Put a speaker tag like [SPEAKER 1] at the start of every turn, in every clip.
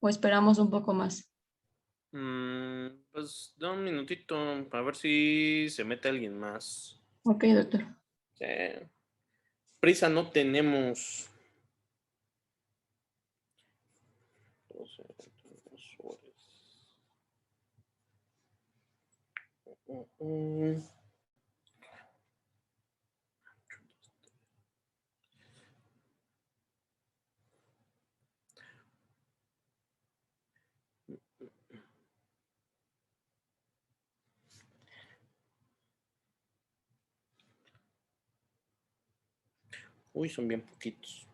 [SPEAKER 1] o esperamos un poco más?
[SPEAKER 2] Pues da un minutito a ver si se mete alguien más.
[SPEAKER 1] Ok, doctor.
[SPEAKER 2] Prisa no tenemos. 12, 22 horas. Uy, son bien poquitos.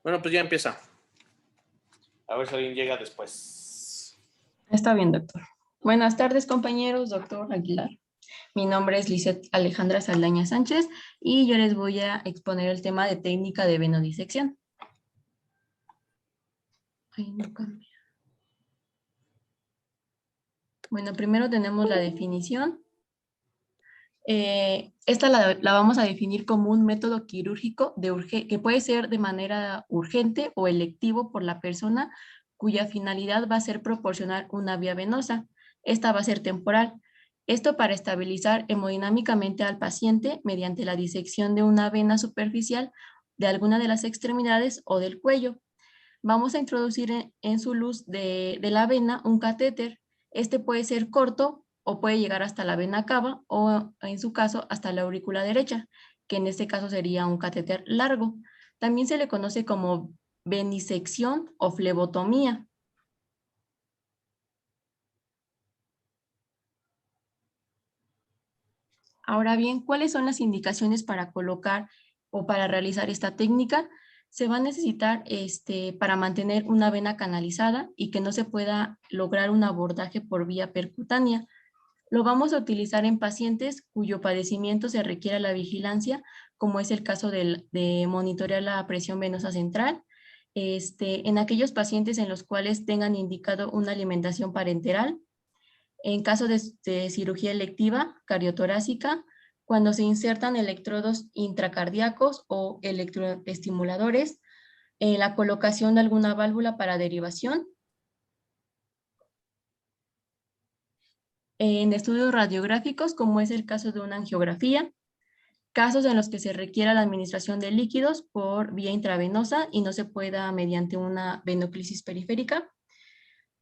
[SPEAKER 2] Bueno, pues ya empieza. A ver si alguien llega después.
[SPEAKER 1] Está bien, doctor. Buenas tardes, compañeros, doctor Aguilar. Mi nombre es Lisette Alejandra Saldaña Sánchez y yo les voy a exponer el tema de técnica de venodisección. Ay, no cambia. Bueno, primero tenemos la definición. Esta la vamos a definir como un método quirúrgico que puede ser de manera urgente o electivo por la persona cuya finalidad va a ser proporcionar una vía venosa. Esta va a ser temporal. Esto para estabilizar hemodinámicamente al paciente mediante la disección de una vena superficial de alguna de las extremidades o del cuello. Vamos a introducir en su luz de la vena un catéter. Este puede ser corto o puede llegar hasta la vena cava o en su caso hasta la aurícula derecha, que en este caso sería un catéter largo. También se le conoce como venisección o flebotomía. Ahora bien, ¿cuáles son las indicaciones para colocar o para realizar esta técnica? Se va a necesitar para mantener una vena canalizada y que no se pueda lograr un abordaje por vía percutánea. Lo vamos a utilizar en pacientes cuyo padecimiento se requiera la vigilancia, como es el caso de monitorear la presión venosa central, en aquellos pacientes en los cuales tengan indicado una alimentación parenteral, en caso de cirugía electiva cardiotorácica, cuando se insertan electrodos intracardíacos o electroestimuladores, la colocación de alguna válvula para derivación, en estudios radiográficos, como es el caso de una angiografía, casos en los que se requiera la administración de líquidos por vía intravenosa y no se pueda mediante una venoclisis periférica,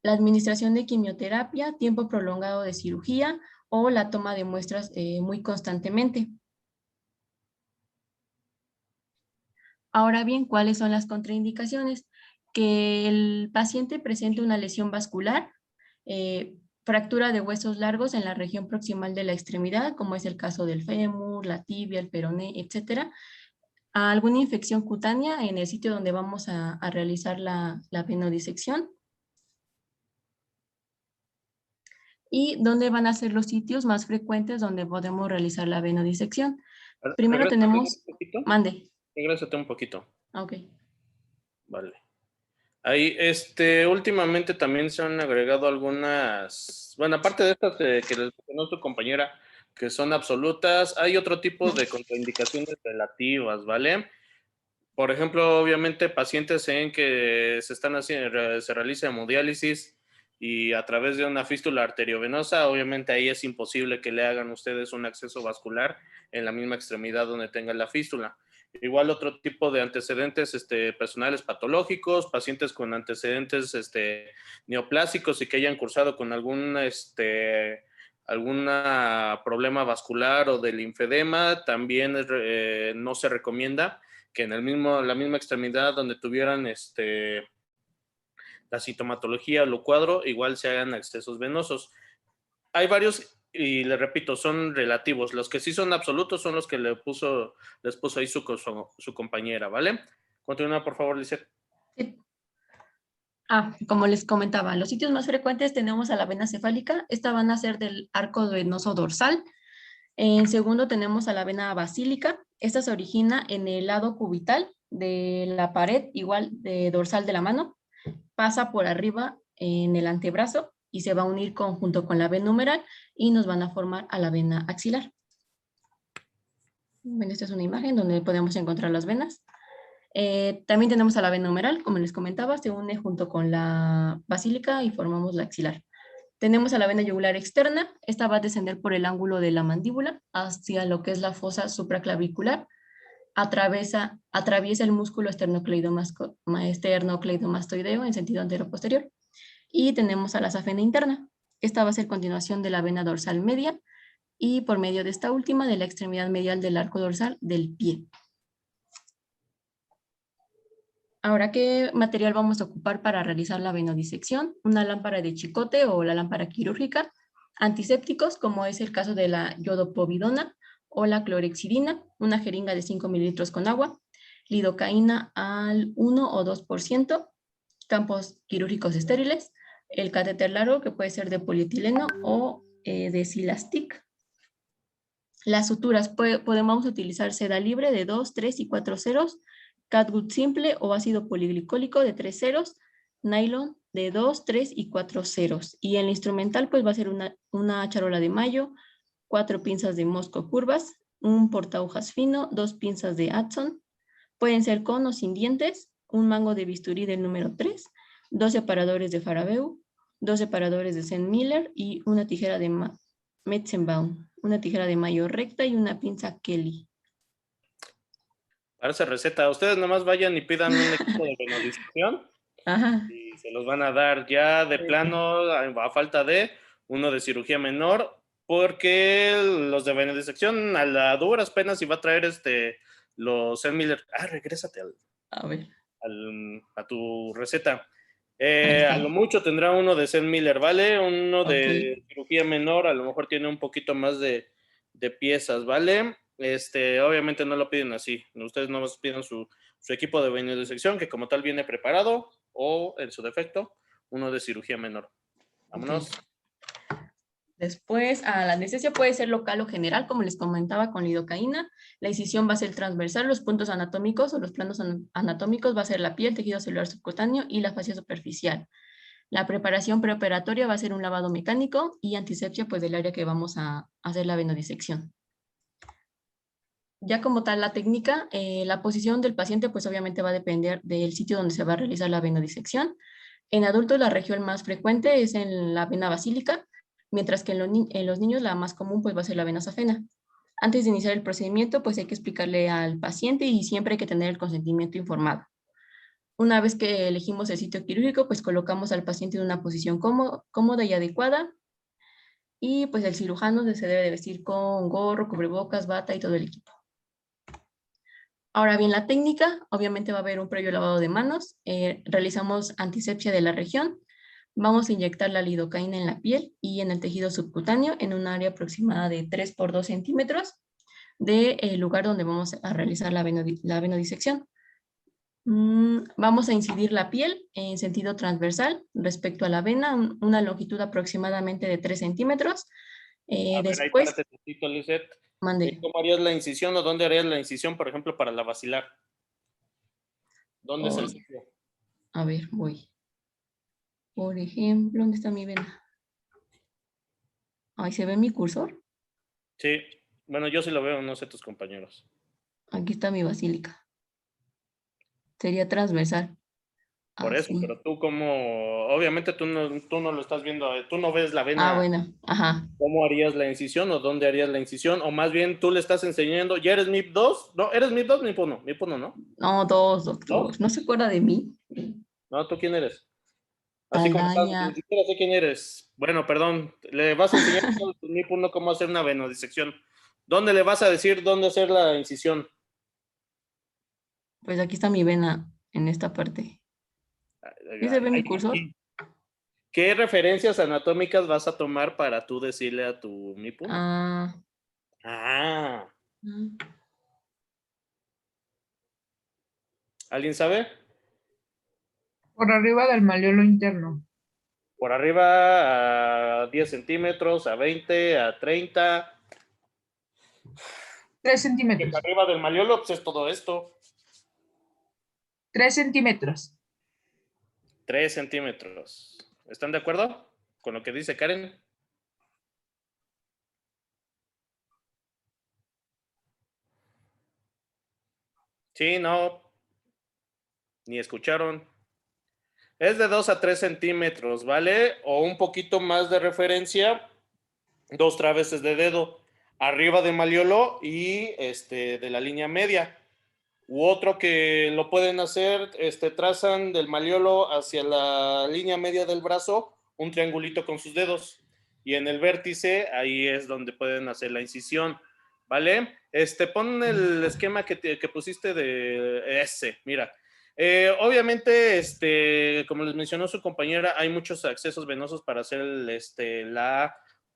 [SPEAKER 1] la administración de quimioterapia, tiempo prolongado de cirugía o la toma de muestras muy constantemente. Ahora bien, ¿cuáles son las contraindicaciones? Que el paciente presente una lesión vascular, fractura de huesos largos en la región proximal de la extremidad, como es el caso del fémur, la tibia, el peroné, etcétera. Alguna infección cutánea en el sitio donde vamos a realizar la venodisección. ¿Y dónde van a ser los sitios más frecuentes donde podemos realizar la venodisección? Primero tenemos,
[SPEAKER 2] un poquito.
[SPEAKER 1] mande.
[SPEAKER 2] Regrésate un poquito.
[SPEAKER 1] Ok.
[SPEAKER 2] Vale. Ahí, últimamente también se han agregado algunas, bueno, aparte de estas que les mencionó tu compañera, que son absolutas, hay otro tipo de contraindicaciones relativas, ¿vale? Por ejemplo, obviamente pacientes en que se están haciendo, se realiza hemodiálisis y a través de una fístula arteriovenosa, obviamente ahí es imposible que le hagan ustedes un acceso vascular en la misma extremidad donde tengan la fístula. Igual otro tipo de antecedentes personales patológicos, pacientes con antecedentes neoplásicos y que hayan cursado con algún problema vascular o de linfedema, también no se recomienda que en la misma extremidad donde tuvieran la sintomatología o el cuadro, igual se hagan accesos venosos. Hay varios, y le repito, son relativos. Los que sí son absolutos son los que les puso ahí su compañera, ¿vale? Continúa, por favor, Lizeth.
[SPEAKER 1] Sí. Como les comentaba, los sitios más frecuentes tenemos a la vena cefálica. Esta van a ser del arco venoso dorsal. En segundo tenemos a la vena basílica. Esta se origina en el lado cubital de la pared, igual de dorsal de la mano. Pasa por arriba en el antebrazo y se va a unir junto con la vena humeral y nos van a formar a la vena axilar. Bueno, esta es una imagen donde podemos encontrar las venas. También tenemos a la vena humeral, como les comentaba, se une junto con la basílica y formamos la axilar. Tenemos a la vena yugular externa, esta va a descender por el ángulo de la mandíbula hacia lo que es la fosa supraclavicular, atraviesa el músculo esternocleidomastoideo en sentido antero-posterior. Y tenemos a la safena interna, esta va a ser continuación de la vena dorsal media y por medio de esta última de la extremidad medial del arco dorsal del pie. Ahora, ¿qué material vamos a ocupar para realizar la venodisección? Una lámpara de chicote o la lámpara quirúrgica, antisépticos, como es el caso de la yodopovidona o la clorexidina, una jeringa de 5 mililitros con agua, lidocaína al 1 o 2%, campos quirúrgicos estériles, el catéter largo, que puede ser de polietileno o de silastic. Las suturas, podemos utilizar seda libre de 2, 3 y 4 ceros, catgut simple o ácido poliglicólico de 3 ceros, nylon de 2, 3 y 4 ceros. Y el instrumental pues va a ser una charola de mayo, 4 pinzas de mosco curvas, un portahojas fino, 2 pinzas de Adson, pueden ser con o sin dientes, un mango de bisturí del número 3, 2 separadores de Farabeu, 2 separadores de St. Miller y una tijera de Metzenbaum, una tijera de mayo recta y una pinza Kelly.
[SPEAKER 2] Para esa receta, ustedes nomás vayan y pidan un equipo de venodisección y se los van a dar ya de plano, a falta de uno de cirugía menor, porque los de venodisección a la duras penas iba a traer los St. Miller. Regrésate a tu receta. A lo mucho tendrá uno de St. Miller, ¿vale? Uno de cirugía menor, a lo mejor tiene un poquito más de piezas, ¿vale? Obviamente no lo piden así. Ustedes no piden su equipo de venodisección, que como tal viene preparado, o en su defecto, uno de cirugía menor. Vámonos.
[SPEAKER 1] Después, la anestesia puede ser local o general, como les comentaba con lidocaína. La incisión va a ser transversal, los puntos anatómicos o los planos anatómicos va a ser la piel, tejido celular subcutáneo y la fascia superficial. La preparación preoperatoria va a ser un lavado mecánico y antisepsia pues del área que vamos a hacer la venodisección. Ya como tal la técnica, la posición del paciente pues obviamente va a depender del sitio donde se va a realizar la venodisección. En adultos la región más frecuente es en la vena basílica, mientras que en los niños la más común pues va a ser la vena safena. Antes de iniciar el procedimiento pues hay que explicarle al paciente y siempre hay que tener el consentimiento informado. Una vez que elegimos el sitio quirúrgico pues colocamos al paciente en una posición cómoda y adecuada y pues el cirujano se debe de vestir con gorro, cubrebocas, bata y todo el equipo. Ahora bien, la técnica, obviamente va a haber un previo lavado de manos, realizamos antisepsia de la región, vamos a inyectar la lidocaína en la piel y en el tejido subcutáneo en un área aproximada de 3 por 2 centímetros del lugar donde vamos a realizar la venodisección. Vamos a incidir la piel en sentido transversal respecto a la vena, una longitud aproximadamente de 3 centímetros. Después,
[SPEAKER 2] ahí tantito, Lizeth.
[SPEAKER 1] mandé.
[SPEAKER 2] ¿Cómo harías la incisión o dónde harías la incisión, por ejemplo, para la basilar? ¿Dónde es el sitio?
[SPEAKER 1] A ver, voy. Por ejemplo, ¿dónde está mi vena? Ahí se ve mi cursor.
[SPEAKER 2] Sí, bueno, yo sí lo veo, no sé tus compañeros.
[SPEAKER 1] Aquí está mi basílica. Sería transversal.
[SPEAKER 2] Por eso,
[SPEAKER 1] Así.
[SPEAKER 2] pero tú como, obviamente tú no lo estás viendo, tú no ves la vena.
[SPEAKER 1] Bueno, ajá.
[SPEAKER 2] ¿Cómo harías la incisión o dónde harías la incisión? O más bien tú le estás enseñando, ¿ya eres MIP 2? No, ¿eres MIP 2? MIP 1, MIP 1, ¿no?
[SPEAKER 1] No, dos, doctor.
[SPEAKER 2] ¿No?
[SPEAKER 1] ¿No se acuerda de mí?
[SPEAKER 2] No, ¿tú quién eres? Así como estás, ni
[SPEAKER 1] Alaña.
[SPEAKER 2] siquiera sé quién eres. Bueno, perdón, le vas a enseñar a todos los MIP 1 cómo hacer una venodisección. ¿Dónde le vas a decir dónde hacer la incisión?
[SPEAKER 1] Pues aquí está mi vena en esta parte. ¿Sí se ve mi cursor?
[SPEAKER 2] ¿Qué referencias anatómicas vas a tomar para tú decirle a tu MIP 1? ¿Alguien sabe?
[SPEAKER 3] Por arriba del malleolo interno.
[SPEAKER 2] Por arriba a 10 centímetros, a 20, a 30.
[SPEAKER 3] 3 centímetros.
[SPEAKER 2] Por arriba del malleolo, pues es todo esto.
[SPEAKER 3] 3 centímetros.
[SPEAKER 2] 3 centímetros. ¿Están de acuerdo con lo que dice Karen? Sí, no. Ni escucharon. Es de 2 a 3 centímetros, ¿vale? O un poquito más de referencia, 2 traveses de dedo arriba del malleolo y de la línea media. U otro que lo pueden hacer, trazan del malleolo hacia la línea media del brazo un triangulito con sus dedos. Y en el vértice, ahí es donde pueden hacer la incisión, ¿vale? Pon el esquema que pusiste de ese, mira. Obviamente, como les mencionó su compañera, hay muchos accesos venosos para hacer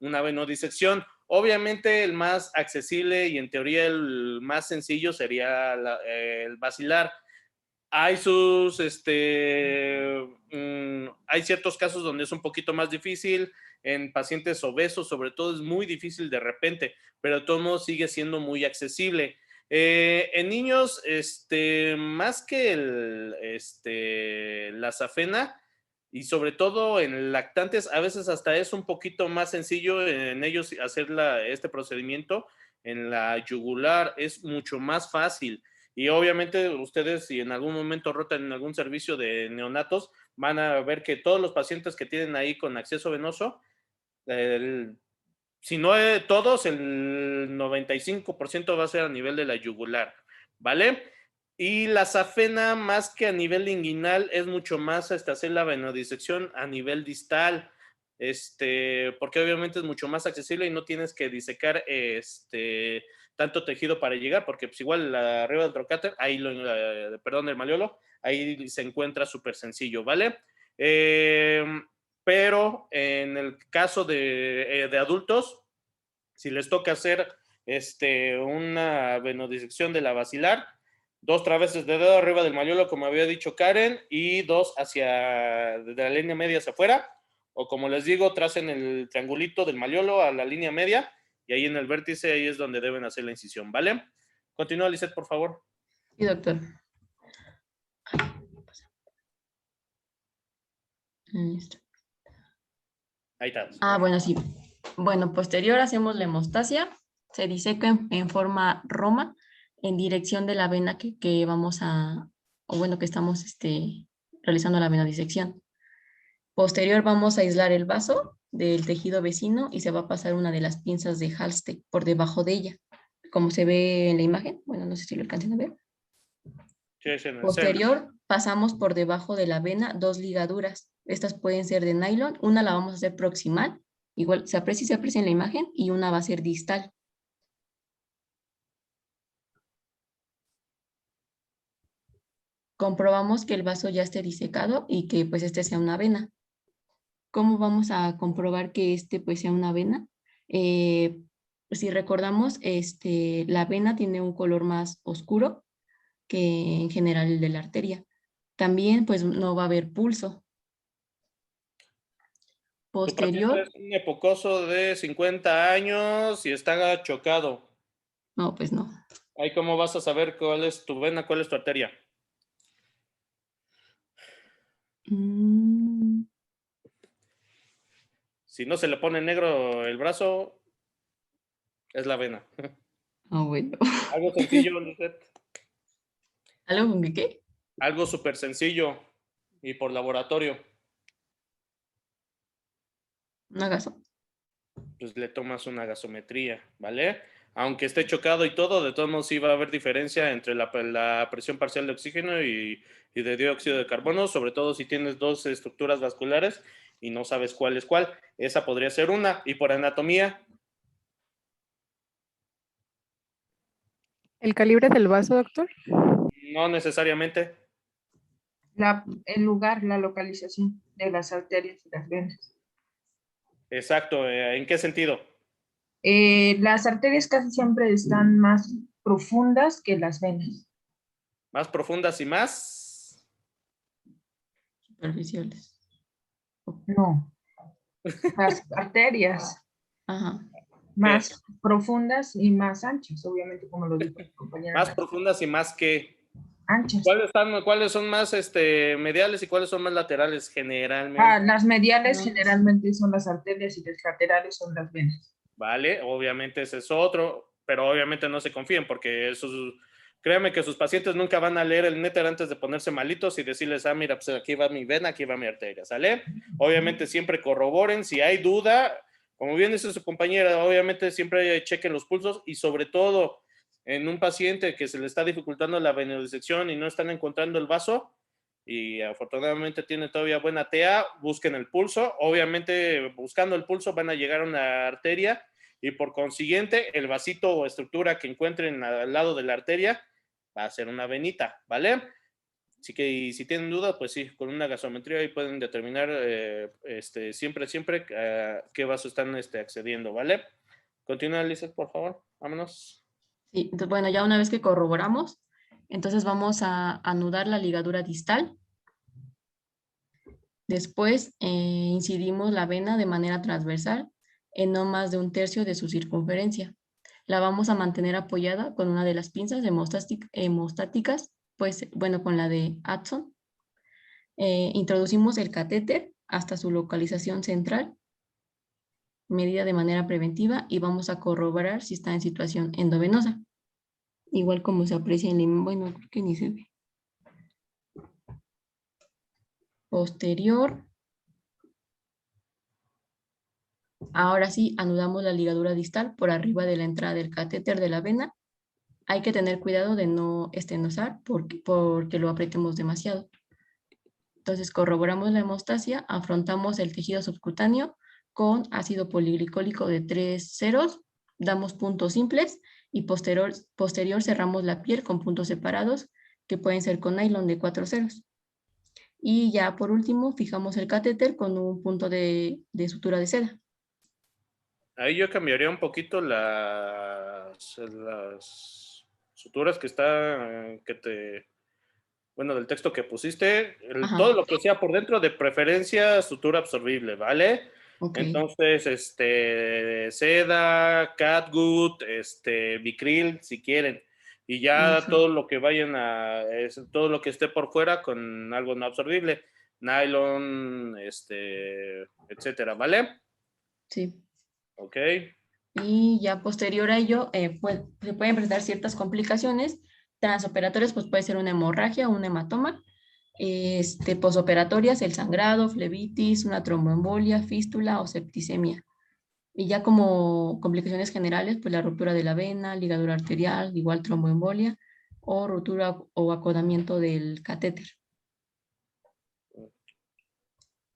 [SPEAKER 2] una venodisección. Obviamente el más accesible y en teoría el más sencillo sería el basilar. Hay hay ciertos casos donde es un poquito más difícil. En pacientes obesos, sobre todo, es muy difícil de repente, pero de todos modos sigue siendo muy accesible. En niños, más que la safena, y sobre todo en lactantes, a veces hasta es un poquito más sencillo en ellos hacer este procedimiento. En la yugular es mucho más fácil. Y obviamente ustedes, si en algún momento rotan en algún servicio de neonatos, van a ver que todos los pacientes que tienen ahí con acceso venoso, si no todos, el 95% va a ser a nivel de la yugular, ¿vale? Y la safena, más que a nivel inguinal, es mucho más hacer la venodisección a nivel distal, porque obviamente es mucho más accesible y no tienes que disecar tanto tejido para llegar, porque pues igual arriba del trocánter, ahí perdón, el malleolo, ahí se encuentra súper sencillo, ¿vale? Pero en el caso de adultos, si les toca hacer una venodisección de la basilar, 2 traveses de dedo arriba del malleolo, como había dicho Karen, y 2 de la línea media hacia afuera, o como les digo, tracen el triangulito del malleolo a la línea media, y ahí en el vértice, ahí es donde deben hacer la incisión, ¿vale? Continúa, Lisette, por favor.
[SPEAKER 1] Sí, doctor. Listo.
[SPEAKER 2] Ahí está.
[SPEAKER 1] Ah, bueno, sí. Bueno, posterior hacemos la hemostasia. Se diseca en forma roma en dirección de la vena que vamos a, o bueno, que estamos realizando la venodisección. Posterior vamos a aislar el vaso del tejido vecino y se va a pasar una de las pinzas de Halsted por debajo de ella, como se ve en la imagen. Bueno, no sé si lo alcancen a ver. Posterior, pasamos por debajo de la vena 2 ligaduras. Estas pueden ser de nylon. Una la vamos a hacer proximal, igual se aprecia en la imagen, y una va a ser distal. Comprobamos que el vaso ya esté disecado y que pues sea una vena. ¿Cómo vamos a comprobar que pues sea una vena? Si recordamos, la vena tiene un color más oscuro que en general el de la arteria. También pues no va a haber pulso. Posterior.
[SPEAKER 2] Es un epocoso de 50 años y está chocado.
[SPEAKER 1] No, pues no.
[SPEAKER 2] Ahí cómo vas a saber cuál es tu vena, cuál es tu arteria. Si no se le pone negro el brazo, es la vena.
[SPEAKER 1] Ah, bueno.
[SPEAKER 2] Algo sencillo, Lisette.
[SPEAKER 1] ¿Algo con qué?
[SPEAKER 2] Algo súper sencillo y por laboratorio.
[SPEAKER 1] ¿Un gaso?
[SPEAKER 2] Pues le tomas una gasometría, ¿vale? Aunque esté chocado y todo, de todos modos sí va a haber diferencia entre la presión parcial de oxígeno y de dióxido de carbono, sobre todo si tienes 2 estructuras vasculares y no sabes cuál es cuál. Esa podría ser una. Y por anatomía.
[SPEAKER 4] ¿El calibre del vaso, doctor?
[SPEAKER 2] No necesariamente.
[SPEAKER 3] El lugar, la localización de las arterias y las venas.
[SPEAKER 2] Exacto. ¿En qué sentido?
[SPEAKER 3] Las arterias casi siempre están más profundas que las venas.
[SPEAKER 2] Más profundas y más
[SPEAKER 1] superficiales.
[SPEAKER 3] No. Las arterias.
[SPEAKER 1] Ajá.
[SPEAKER 3] Más profundas y más anchas, obviamente, como lo dijo mi compañera.
[SPEAKER 2] Más profundas y más que
[SPEAKER 3] anchas.
[SPEAKER 2] ¿Cuáles son más mediales y cuáles son más laterales generalmente?
[SPEAKER 3] Las mediales generalmente son las arterias y las laterales son las venas.
[SPEAKER 2] Vale, obviamente ese es otro, pero obviamente no se confíen porque esos Créanme que sus pacientes nunca van a leer el néter antes de ponerse malitos y decirles, mira, pues aquí va mi vena, aquí va mi arteria, ¿sale? Obviamente siempre corroboren, si hay duda, como bien dice su compañera, obviamente siempre chequen los pulsos y sobre todo en un paciente que se le está dificultando la venodisección y no están encontrando el vaso y afortunadamente tiene todavía buena TA, busquen el pulso. Obviamente buscando el pulso van a llegar a una arteria y por consiguiente el vasito o estructura que encuentren al lado de la arteria va a ser una venita, ¿vale? Así que y si tienen dudas, pues sí, con una gasometría ahí pueden determinar siempre qué vaso están accediendo, ¿vale? Continúa, Lizeth, por favor, vámonos.
[SPEAKER 1] Sí, entonces, bueno, ya una vez que corroboramos, entonces vamos a anudar la ligadura distal. Después incidimos la vena de manera transversal en no más de 1/3 de su circunferencia. La vamos a mantener apoyada con una de las pinzas hemostáticas, pues bueno, con la de Adson. Introducimos el catéter hasta su localización central, medida de manera preventiva, y vamos a corroborar si está en situación endovenosa. Igual como se aprecia en la imagen, bueno, creo que ni se ve. Posterior. Ahora sí, anudamos la ligadura distal por arriba de la entrada del catéter de la vena. Hay que tener cuidado de no estenosar porque lo apretemos demasiado. Entonces corroboramos la hemostasia, afrontamos el tejido subcutáneo con ácido poliglicólico de 3 ceros, damos puntos simples y posterior cerramos la piel con puntos separados que pueden ser con nylon de 4 ceros. Y ya por último fijamos el catéter con un punto de sutura de seda.
[SPEAKER 2] Ahí yo cambiaría un poquito las suturas que bueno, del texto que pusiste, todo lo que sea por dentro, de preferencia sutura absorbible, ¿vale?
[SPEAKER 1] Okay.
[SPEAKER 2] Entonces, seda, catgut, Vicryl, si quieren. Y ya todo lo que todo lo que esté por fuera con algo no absorbible, nylon, etcétera, ¿vale?
[SPEAKER 1] Sí.
[SPEAKER 2] Ok.
[SPEAKER 1] Y ya posterior a ello, se pueden presentar ciertas complicaciones transoperatorias, pues puede ser una hemorragia, un hematoma, posoperatorias, el sangrado, flebitis, una tromboembolia, fístula o septicemia. Y ya como complicaciones generales, pues la ruptura de la vena, ligadura arterial, igual tromboembolia o rotura o acodamiento del catéter.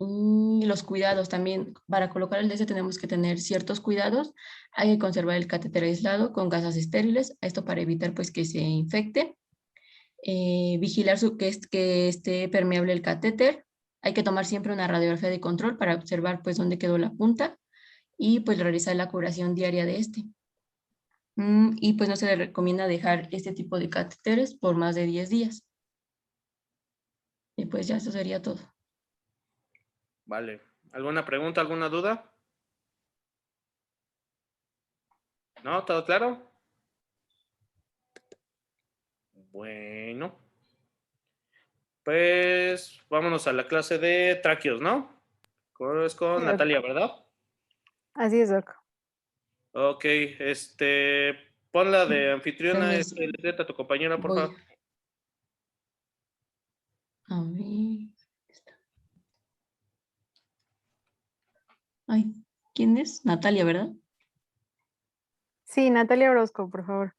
[SPEAKER 1] Y los cuidados también, para colocar el DS tenemos que tener ciertos cuidados. Hay que conservar el catéter aislado con gasas estériles, esto para evitar pues que se infecte. Vigilar que esté permeable el catéter. Hay que tomar siempre una radiografía de control para observar pues dónde quedó la punta y pues realizar la curación diaria de este. Y pues no se le recomienda dejar este tipo de catéteres por más de 10 días. Y pues ya eso sería todo.
[SPEAKER 2] Vale. ¿Alguna pregunta, alguna duda? ¿No? ¿Todo claro? Bueno. Pues vámonos a la clase de tráqueos, ¿no? Es con
[SPEAKER 4] Sí,
[SPEAKER 2] Natalia, ¿verdad?
[SPEAKER 4] así es, Doc.
[SPEAKER 2] Ok, ponla de anfitriona,
[SPEAKER 1] Permiso.
[SPEAKER 2] Lisbeth, a tu compañera, por
[SPEAKER 1] Voy.
[SPEAKER 2] favor.
[SPEAKER 1] A ver. Ay, ¿quién es? Natalia, ¿verdad?
[SPEAKER 4] Sí, Natalia Orozco, por favor.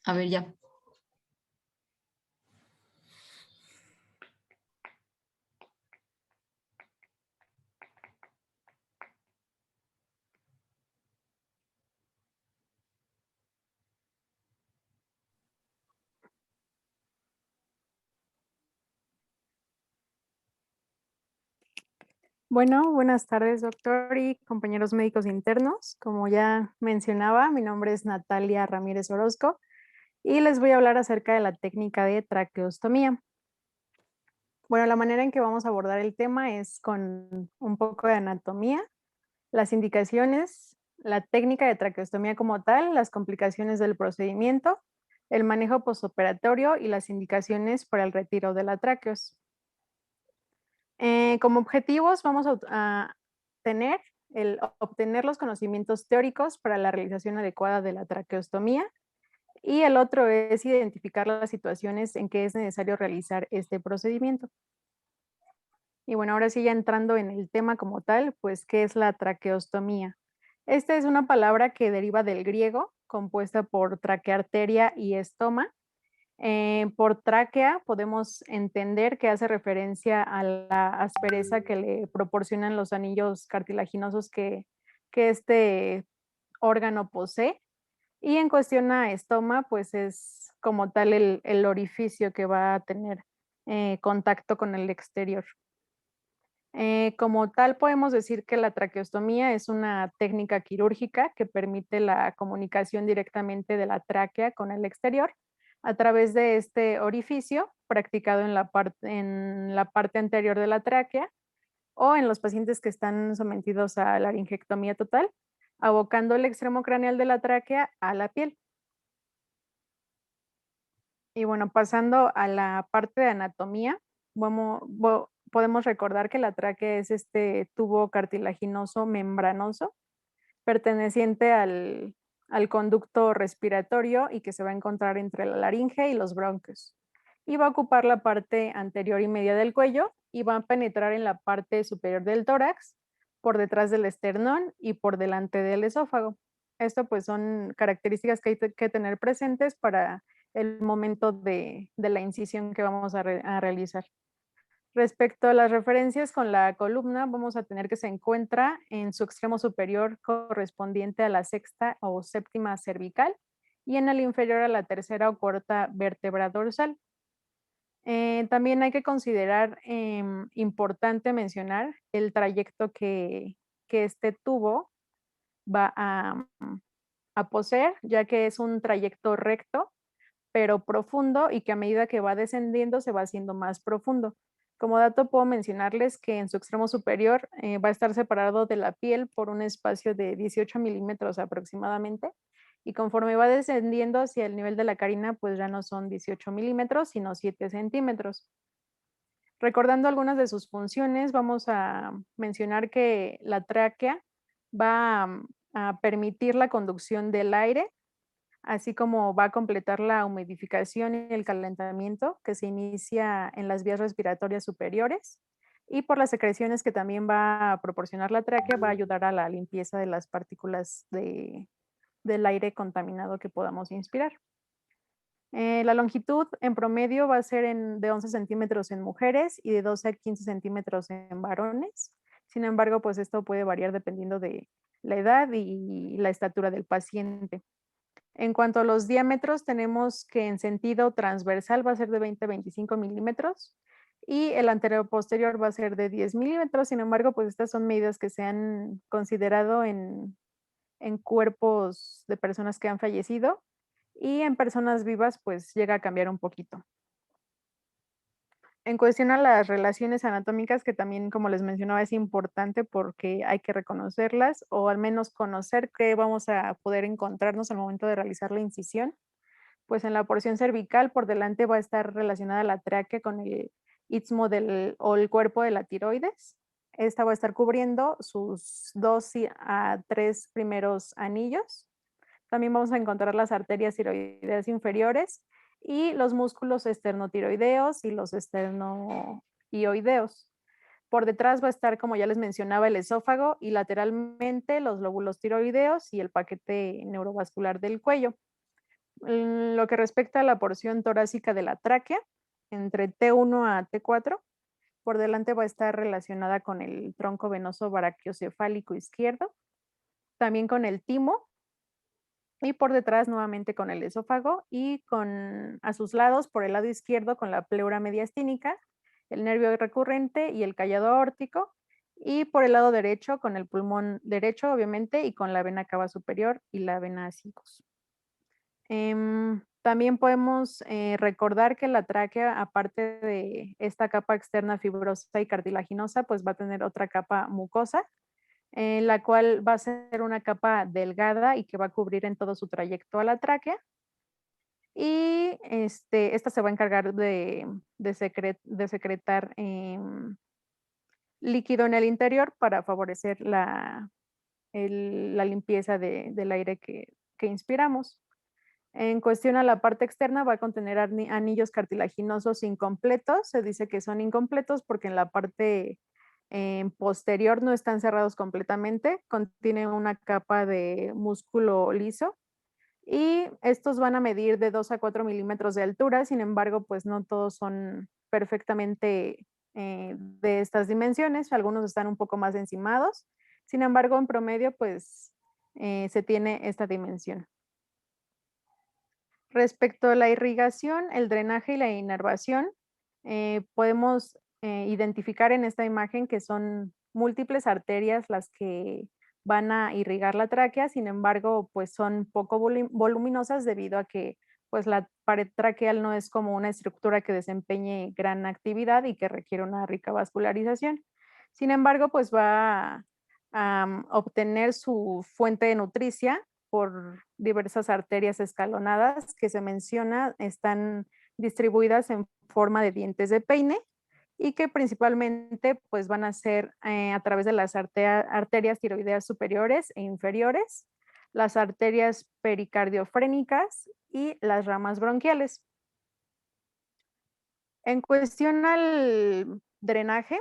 [SPEAKER 1] A ver, ya.
[SPEAKER 4] Bueno, buenas tardes, doctor y compañeros médicos internos. Como ya mencionaba, mi nombre es Natalia Ramírez Orozco y les voy a hablar acerca de la técnica de traqueostomía. Bueno, la manera en que vamos a abordar el tema es con un poco de anatomía, las indicaciones, la técnica de traqueostomía como tal, las complicaciones del procedimiento, el manejo postoperatorio y las indicaciones para el retiro de la tráqueos. Como objetivos vamos a tener el obtener los conocimientos teóricos para la realización adecuada de la traqueostomía, y el otro es identificar las situaciones en que es necesario realizar este procedimiento. Y bueno, ahora sí ya entrando en el tema como tal, pues, ¿qué es la traqueostomía? Esta es una palabra que deriva del griego, compuesta por traquearteria y estoma. Por tráquea podemos entender que hace referencia a la aspereza que le proporcionan los anillos cartilaginosos que este órgano posee. Y en cuestión a estoma, pues es como tal el orificio que va a tener contacto con el exterior. Como tal, podemos decir que la traqueostomía es una técnica quirúrgica que permite la comunicación directamente de la tráquea con el exterior a través de este orificio practicado en en la parte anterior de la tráquea o en los pacientes que están sometidos a laringectomía total, abocando el extremo craneal de la tráquea a la piel. Y bueno, pasando a la parte de anatomía, podemos recordar que la tráquea es este tubo cartilaginoso membranoso perteneciente al conducto respiratorio y que se va a encontrar entre la laringe y los bronquios. Y va a ocupar la parte anterior y media del cuello y va a penetrar en la parte superior del tórax, por detrás del esternón y por delante del esófago. Esto pues son características que hay que tener presentes para el momento de la incisión que vamos a realizar. Respecto a las referencias con la columna, vamos a tener que se encuentra en su extremo superior correspondiente a la sexta o séptima cervical y en el inferior a la tercera o cuarta vértebra dorsal. También hay que considerar importante mencionar el trayecto que este tubo va a poseer, ya que es un trayecto recto pero profundo y que a medida que va descendiendo se va haciendo más profundo. Como dato puedo mencionarles que en su extremo superior va a estar separado de la piel por un espacio de 18 milímetros aproximadamente y conforme va descendiendo hacia el nivel de la carina pues ya no son 18 milímetros sino 7 centímetros. Recordando algunas de sus funciones, vamos a mencionar que la tráquea va a permitir la conducción del aire, así como va a completar la humidificación y el calentamiento que se inicia en las vías respiratorias superiores y por las secreciones que también va a proporcionar la tráquea, va a ayudar a la limpieza de las partículas del aire contaminado que podamos inspirar. La longitud en promedio va a ser de 11 centímetros en mujeres y de 12 a 15 centímetros en varones. Sin embargo, pues esto puede variar dependiendo de la edad y la estatura del paciente. En cuanto a los diámetros, tenemos que en sentido transversal va a ser de 20 a 25 milímetros y el anterior posterior va a ser de 10 milímetros. Sin embargo, pues estas son medidas que se han considerado en cuerpos de personas que han fallecido y en personas vivas pues llega a cambiar un poquito. En cuestión a las relaciones anatómicas, que también, como les mencionaba, es importante porque hay que reconocerlas o al menos conocer qué vamos a poder encontrarnos al momento de realizar la incisión. Pues en la porción cervical, por delante va a estar relacionada la tráquea con el istmo o el cuerpo de la tiroides. Esta va a estar cubriendo sus 2 a 3 primeros anillos. También vamos a encontrar las arterias tiroideas inferiores y los músculos esternotiroideos y los esternoioideos. Por detrás va a estar, como ya les mencionaba, el esófago y lateralmente los lóbulos tiroideos y el paquete neurovascular del cuello. En lo que respecta a la porción torácica de la tráquea, entre T1 a T4, por delante va a estar relacionada con el tronco venoso brachiocefálico izquierdo, también con el timo, y por detrás nuevamente con el esófago y a sus lados, por el lado izquierdo, con la pleura mediastínica, el nervio recurrente y el callado aórtico, y por el lado derecho con el pulmón derecho, obviamente, y con la vena cava superior y la vena acicos. También podemos recordar que la tráquea, aparte de esta capa externa fibrosa y cartilaginosa, pues va a tener otra capa mucosa, la cual va a ser una capa delgada y que va a cubrir en todo su trayecto a la tráquea. Y esta se va a encargar de secretar líquido en el interior para favorecer la la limpieza del aire que inspiramos. En cuestión a la parte externa, va a contener anillos cartilaginosos incompletos. Se dice que son incompletos porque en la parte posterior no están cerrados completamente. Contiene una capa de músculo liso y estos van a medir de 2 a 4 milímetros de altura. Sin embargo, pues no todos son perfectamente de estas dimensiones. Algunos están un poco más encimados. Sin embargo, en promedio, pues se tiene esta dimensión. Respecto a la irrigación, el drenaje y la inervación, podemos identificar en esta imagen que son múltiples arterias las que van a irrigar la tráquea. Sin embargo, pues son poco voluminosas debido a que pues la pared traqueal no es como una estructura que desempeñe gran actividad y que requiere una rica vascularización. Sin embargo, pues va a obtener su fuente de nutricia por diversas arterias escalonadas que se menciona están distribuidas en forma de dientes de peine y que principalmente pues van a ser a través de las arterias tiroideas superiores e inferiores, las arterias pericardiofrénicas y las ramas bronquiales. En cuestión al drenaje,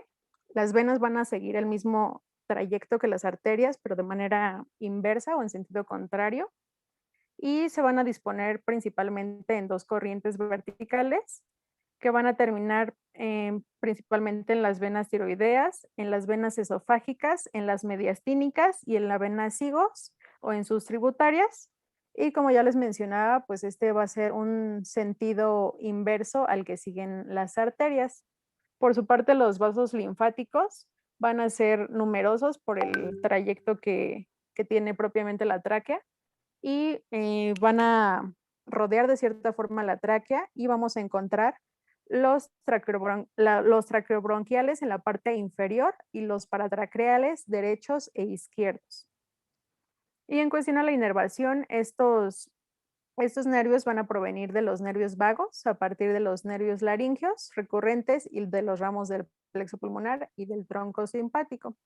[SPEAKER 4] las venas van a seguir el mismo trayecto que las arterias, pero de manera inversa o en sentido contrario, y se van a disponer principalmente en 2 corrientes verticales que van a terminar principalmente en las venas tiroideas, en las venas esofágicas, en las mediastínicas y en la vena sigos o en sus tributarias. Y como ya les mencionaba, pues este va a ser un sentido inverso al que siguen las arterias. Por su parte, los vasos linfáticos van a ser numerosos por el trayecto que tiene propiamente la tráquea y van a rodear de cierta forma la tráquea y vamos a encontrar los traqueobronquiales en la parte inferior y los paratraqueales derechos e izquierdos. Y en cuestión a la inervación, estos nervios van a provenir de los nervios vagos a partir de los nervios laringeos recurrentes y de los ramos del plexo pulmonar y del tronco simpático.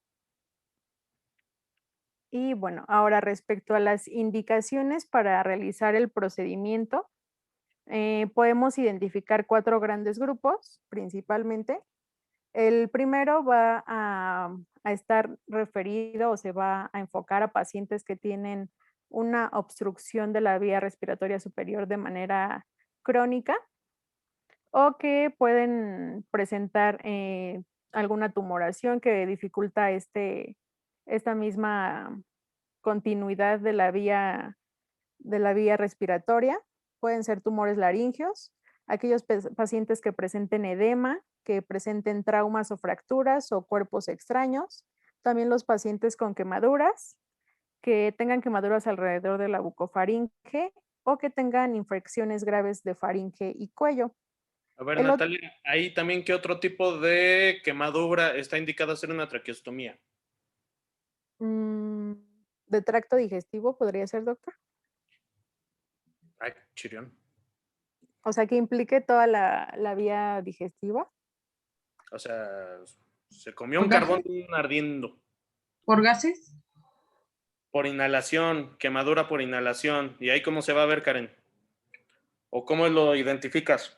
[SPEAKER 4] Y bueno, ahora respecto a las indicaciones para realizar el procedimiento, podemos identificar 4 grandes grupos principalmente. El primero va a estar referido o se va a enfocar a pacientes que tienen una obstrucción de la vía respiratoria superior de manera crónica o que pueden presentar alguna tumoración que dificulta esta misma continuidad de la vía respiratoria. Pueden ser tumores laringeos, aquellos pacientes que presenten edema, que presenten traumas o fracturas o cuerpos extraños. También los pacientes con quemaduras, que tengan quemaduras alrededor de la bucofaringe o que tengan infecciones graves de faringe y cuello.
[SPEAKER 2] A ver, Natalia, ahí también, ¿qué otro tipo de quemadura está indicado hacer una traqueostomía?
[SPEAKER 4] ¿De tracto digestivo podría ser, doctor?
[SPEAKER 2] Ay, chirión.
[SPEAKER 4] O sea, que implique toda la vía digestiva.
[SPEAKER 2] O sea, se comió un carbón ardiendo.
[SPEAKER 3] ¿Por gases?
[SPEAKER 2] Por inhalación, quemadura por inhalación. ¿Y ahí cómo se va a ver, Karen? ¿O cómo lo identificas?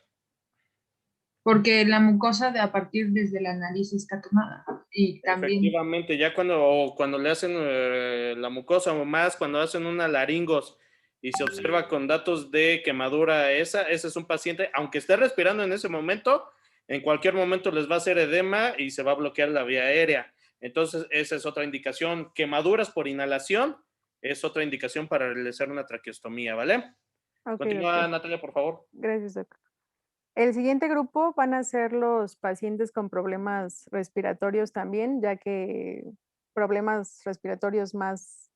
[SPEAKER 3] Porque la mucosa de a partir desde la nariz está tomada. Y también.
[SPEAKER 2] Efectivamente, ya cuando le hacen la mucosa o más cuando hacen una laringos y se observa con datos de quemadura ese es un paciente, aunque esté respirando en ese momento, en cualquier momento les va a hacer edema y se va a bloquear la vía aérea. Entonces, esa es otra indicación. Quemaduras por inhalación es otra indicación para realizar una traqueostomía, ¿vale?
[SPEAKER 4] Okay,
[SPEAKER 2] Continúa,
[SPEAKER 4] doctor.
[SPEAKER 2] Natalia, por favor.
[SPEAKER 4] Gracias, doctor. El siguiente grupo van a ser los pacientes con problemas respiratorios también, ya que problemas respiratorios más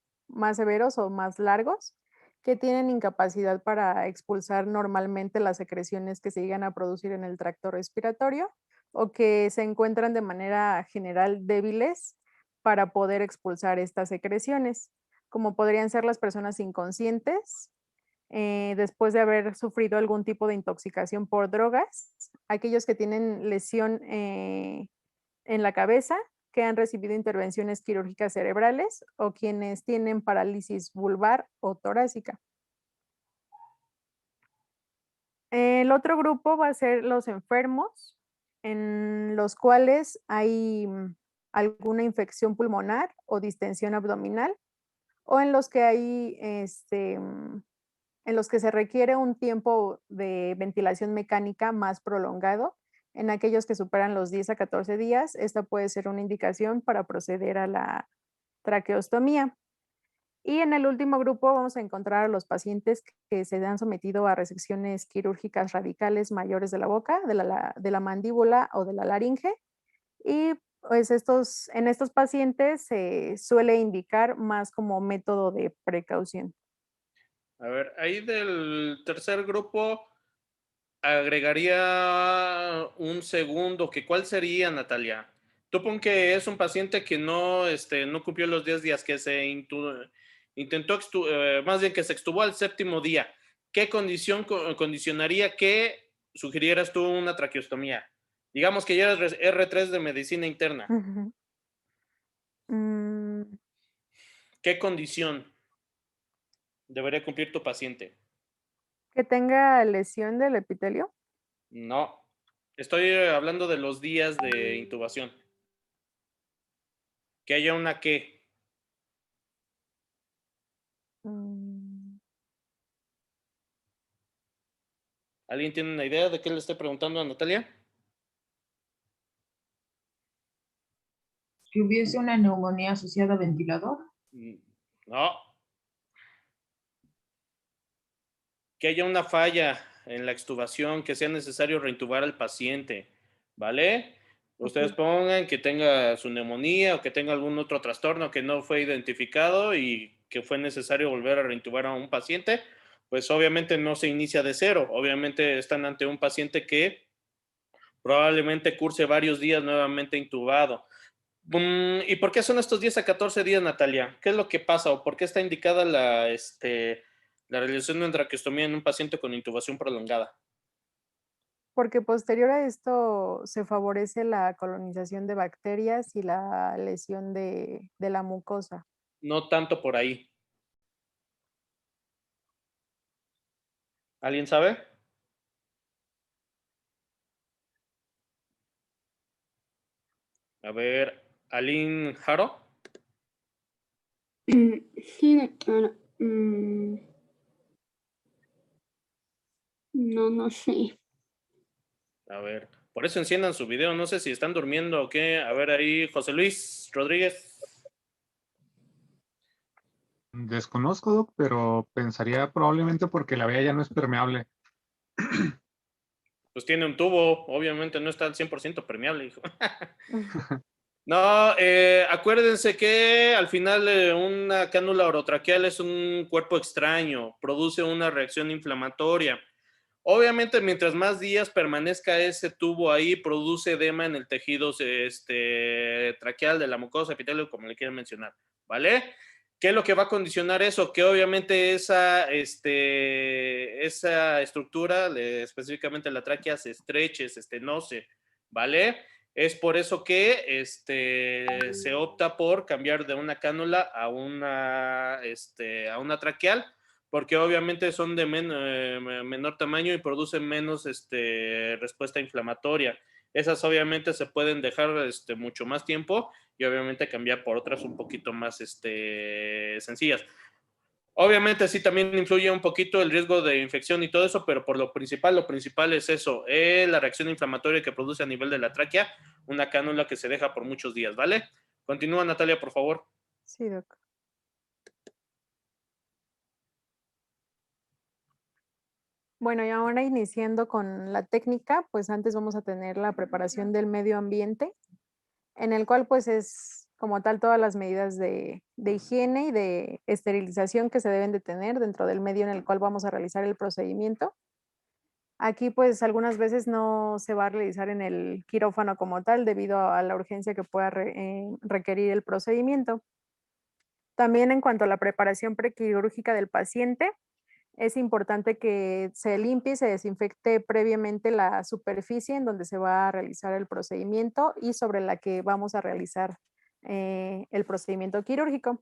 [SPEAKER 4] severos o más largos, que tienen incapacidad para expulsar normalmente las secreciones que se llegan a producir en el tracto respiratorio o que se encuentran de manera general débiles para poder expulsar estas secreciones, como podrían ser las personas inconscientes, después de haber sufrido algún tipo de intoxicación por drogas, aquellos que tienen lesión en la cabeza que han recibido intervenciones quirúrgicas cerebrales o quienes tienen parálisis vulvar o torácica. El otro grupo va a ser los enfermos, en los cuales hay alguna infección pulmonar o distensión abdominal, o en los que hay, en los que se requiere un tiempo de ventilación mecánica más prolongado. En aquellos que superan los 10 a 14 días, esta puede ser una indicación para proceder a la traqueostomía. Y en el último grupo vamos a encontrar a los pacientes que se han sometido a resecciones quirúrgicas radicales mayores de la boca, de la mandíbula o de la laringe. Y pues en estos pacientes se suele indicar más como método de precaución.
[SPEAKER 2] A ver, ahí del tercer grupo agregaría un segundo, que ¿cuál sería, Natalia? Tú pon que es un paciente que no cumplió los 10 días, que se intentó, más bien que se extubó al séptimo día. ¿Qué condicionaría que sugirieras tú una traqueostomía? Digamos que ya eres R3 de medicina interna.
[SPEAKER 4] Ujú.
[SPEAKER 2] ¿Qué condición debería cumplir tu paciente?
[SPEAKER 4] Que tenga lesión del epitelio.
[SPEAKER 2] No, estoy hablando de los días de intubación. Que haya una qué.
[SPEAKER 4] Mm,
[SPEAKER 2] ¿Alguien tiene una idea de qué le estoy preguntando a Natalia?
[SPEAKER 3] Que hubiese una neumonía asociada a ventilador.
[SPEAKER 2] No. Que haya una falla en la extubación, que sea necesario reintubar al paciente, ¿vale? Ustedes
[SPEAKER 4] ok.
[SPEAKER 2] pongan que tenga su neumonía o que tenga algún otro trastorno que no fue identificado y que fue necesario volver a reintubar a un paciente, pues obviamente no se inicia de cero. Obviamente están ante un paciente que probablemente curse varios días nuevamente intubado. ¿Y por qué son estos 10 a 14 días, Natalia? ¿Qué es lo que pasa o por qué está indicada la realización de una traqueostomía en un paciente con intubación prolongada?
[SPEAKER 4] Porque posterior a esto se favorece la colonización de bacterias y la lesión de la mucosa.
[SPEAKER 2] No tanto por ahí. ¿Alguien sabe? A ver, Aline Jaro.
[SPEAKER 5] Sí, doctora. No, no sé.
[SPEAKER 2] A ver, por eso enciendan su video. No sé si están durmiendo o qué. A ver, ahí, José Luis Rodríguez.
[SPEAKER 6] Desconozco, Doc, pero pensaría probablemente porque la vía ya no es permeable.
[SPEAKER 2] Pues tiene un tubo. Obviamente no está al 100% permeable, hijo. No, acuérdense que al final una cánula orotraqueal es un cuerpo extraño, produce una reacción inflamatoria. Obviamente, mientras más días permanezca ese tubo ahí, produce edema en el tejido traqueal de la mucosa epitelio, como le quieran mencionar, ¿vale? ¿Qué es lo que va a condicionar eso? Que obviamente esa estructura, específicamente la tráquea, se estreche, se estenose, ¿vale? Es por eso que se opta por cambiar de una cánula a una traqueal, porque obviamente son de menor tamaño y producen menos respuesta inflamatoria. Esas obviamente se pueden dejar mucho más tiempo y obviamente cambiar por otras un poquito más sencillas. Obviamente sí también influye un poquito el riesgo de infección y todo eso, pero por lo principal es eso, la reacción inflamatoria que produce a nivel de la tráquea, una cánula que se deja por muchos días, ¿vale? Continúa, Natalia, por favor.
[SPEAKER 4] Sí, doc. Bueno, y ahora iniciando con la técnica, pues antes vamos a tener la preparación del medio ambiente, en el cual pues es como tal todas las medidas de higiene y de esterilización que se deben de tener dentro del medio en el cual vamos a realizar el procedimiento. Aquí pues algunas veces no se va a realizar en el quirófano como tal debido a la urgencia que pueda requerir el procedimiento. También en cuanto a la preparación prequirúrgica del paciente, es importante que se limpie y se desinfecte previamente la superficie en donde se va a realizar el procedimiento y sobre la que vamos a realizar el procedimiento quirúrgico.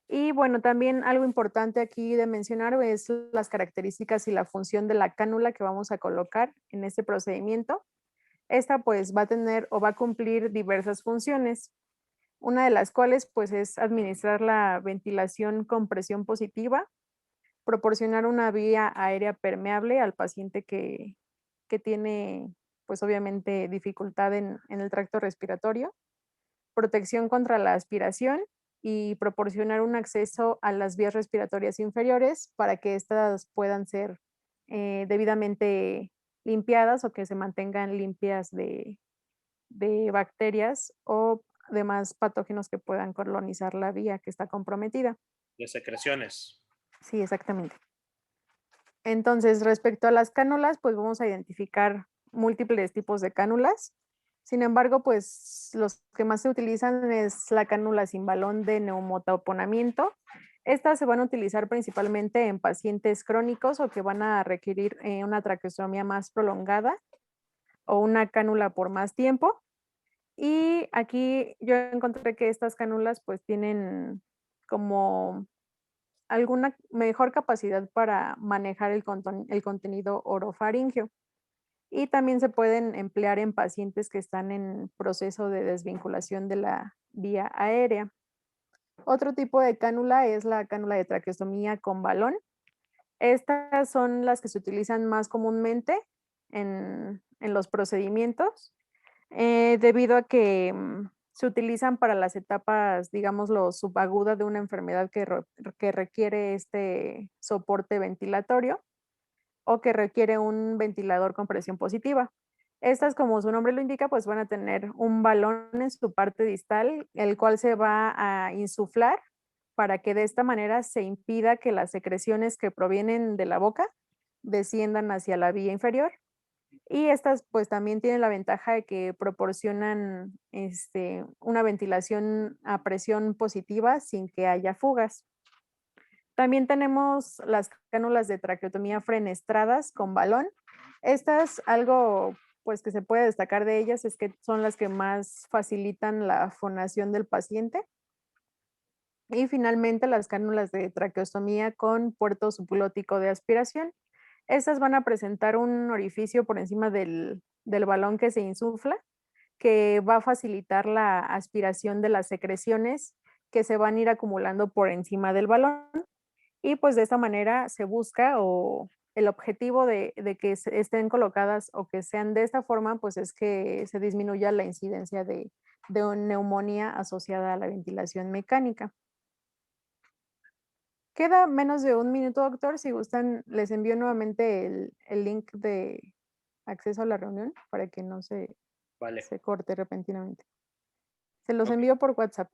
[SPEAKER 4] Y bueno, también algo importante aquí de mencionar es las características y la función de la cánula que vamos a colocar en este procedimiento. Esta pues va a tener o va a cumplir diversas funciones, una de las cuales pues es administrar la ventilación con presión positiva, proporcionar una vía aérea permeable al paciente que tiene pues obviamente dificultad en el tracto respiratorio, protección contra la aspiración y proporcionar un acceso a las vías respiratorias inferiores para que éstas puedan ser debidamente limpiadas o que se mantengan limpias de bacterias o demás patógenos que puedan colonizar la vía que está comprometida.
[SPEAKER 2] De secreciones.
[SPEAKER 4] Sí, exactamente. Entonces, respecto a las cánulas, pues vamos a identificar múltiples tipos de cánulas. Sin embargo, pues los que más se utilizan es la cánula sin balón de neumotaponamiento. Estas se van a utilizar principalmente en pacientes crónicos o que van a requerir una traqueostomía más prolongada o una cánula por más tiempo. Y aquí yo encontré que estas cánulas pues tienen como alguna mejor capacidad para manejar el contenido orofaríngeo. Y también se pueden emplear en pacientes que están en proceso de desvinculación de la vía aérea. Otro tipo de cánula es la cánula de traqueostomía con balón. Estas son las que se utilizan más comúnmente en los procedimientos, debido a que se utilizan para las etapas, digámoslo, subagudas de una enfermedad que requiere este soporte ventilatorio o que requiere un ventilador con presión positiva. Estas, como su nombre lo indica, pues van a tener un balón en su parte distal, el cual se va a insuflar para que de esta manera se impida que las secreciones que provienen de la boca desciendan hacia la vía inferior. Y estas pues también tienen la ventaja de que proporcionan una ventilación a presión positiva sin que haya fugas. También tenemos las cánulas de traqueotomía fenestradas con balón. Estas, algo pues que se puede destacar de ellas es que son las que más facilitan la fonación del paciente. Y finalmente las cánulas de traqueostomía con puerto subglótico de aspiración. Estas van a presentar un orificio por encima del balón que se insufla, que va a facilitar la aspiración de las secreciones que se van a ir acumulando por encima del balón. Y pues de esta manera se busca o el objetivo de que estén colocadas o que sean de esta forma, pues es que se disminuya la incidencia de una neumonía asociada a la ventilación mecánica. Queda menos de un minuto, doctor. Si gustan, les envío nuevamente el link de acceso a la reunión para que no se
[SPEAKER 2] Vale.
[SPEAKER 4] corte repentinamente. Se los
[SPEAKER 2] Ok.
[SPEAKER 4] envío por WhatsApp.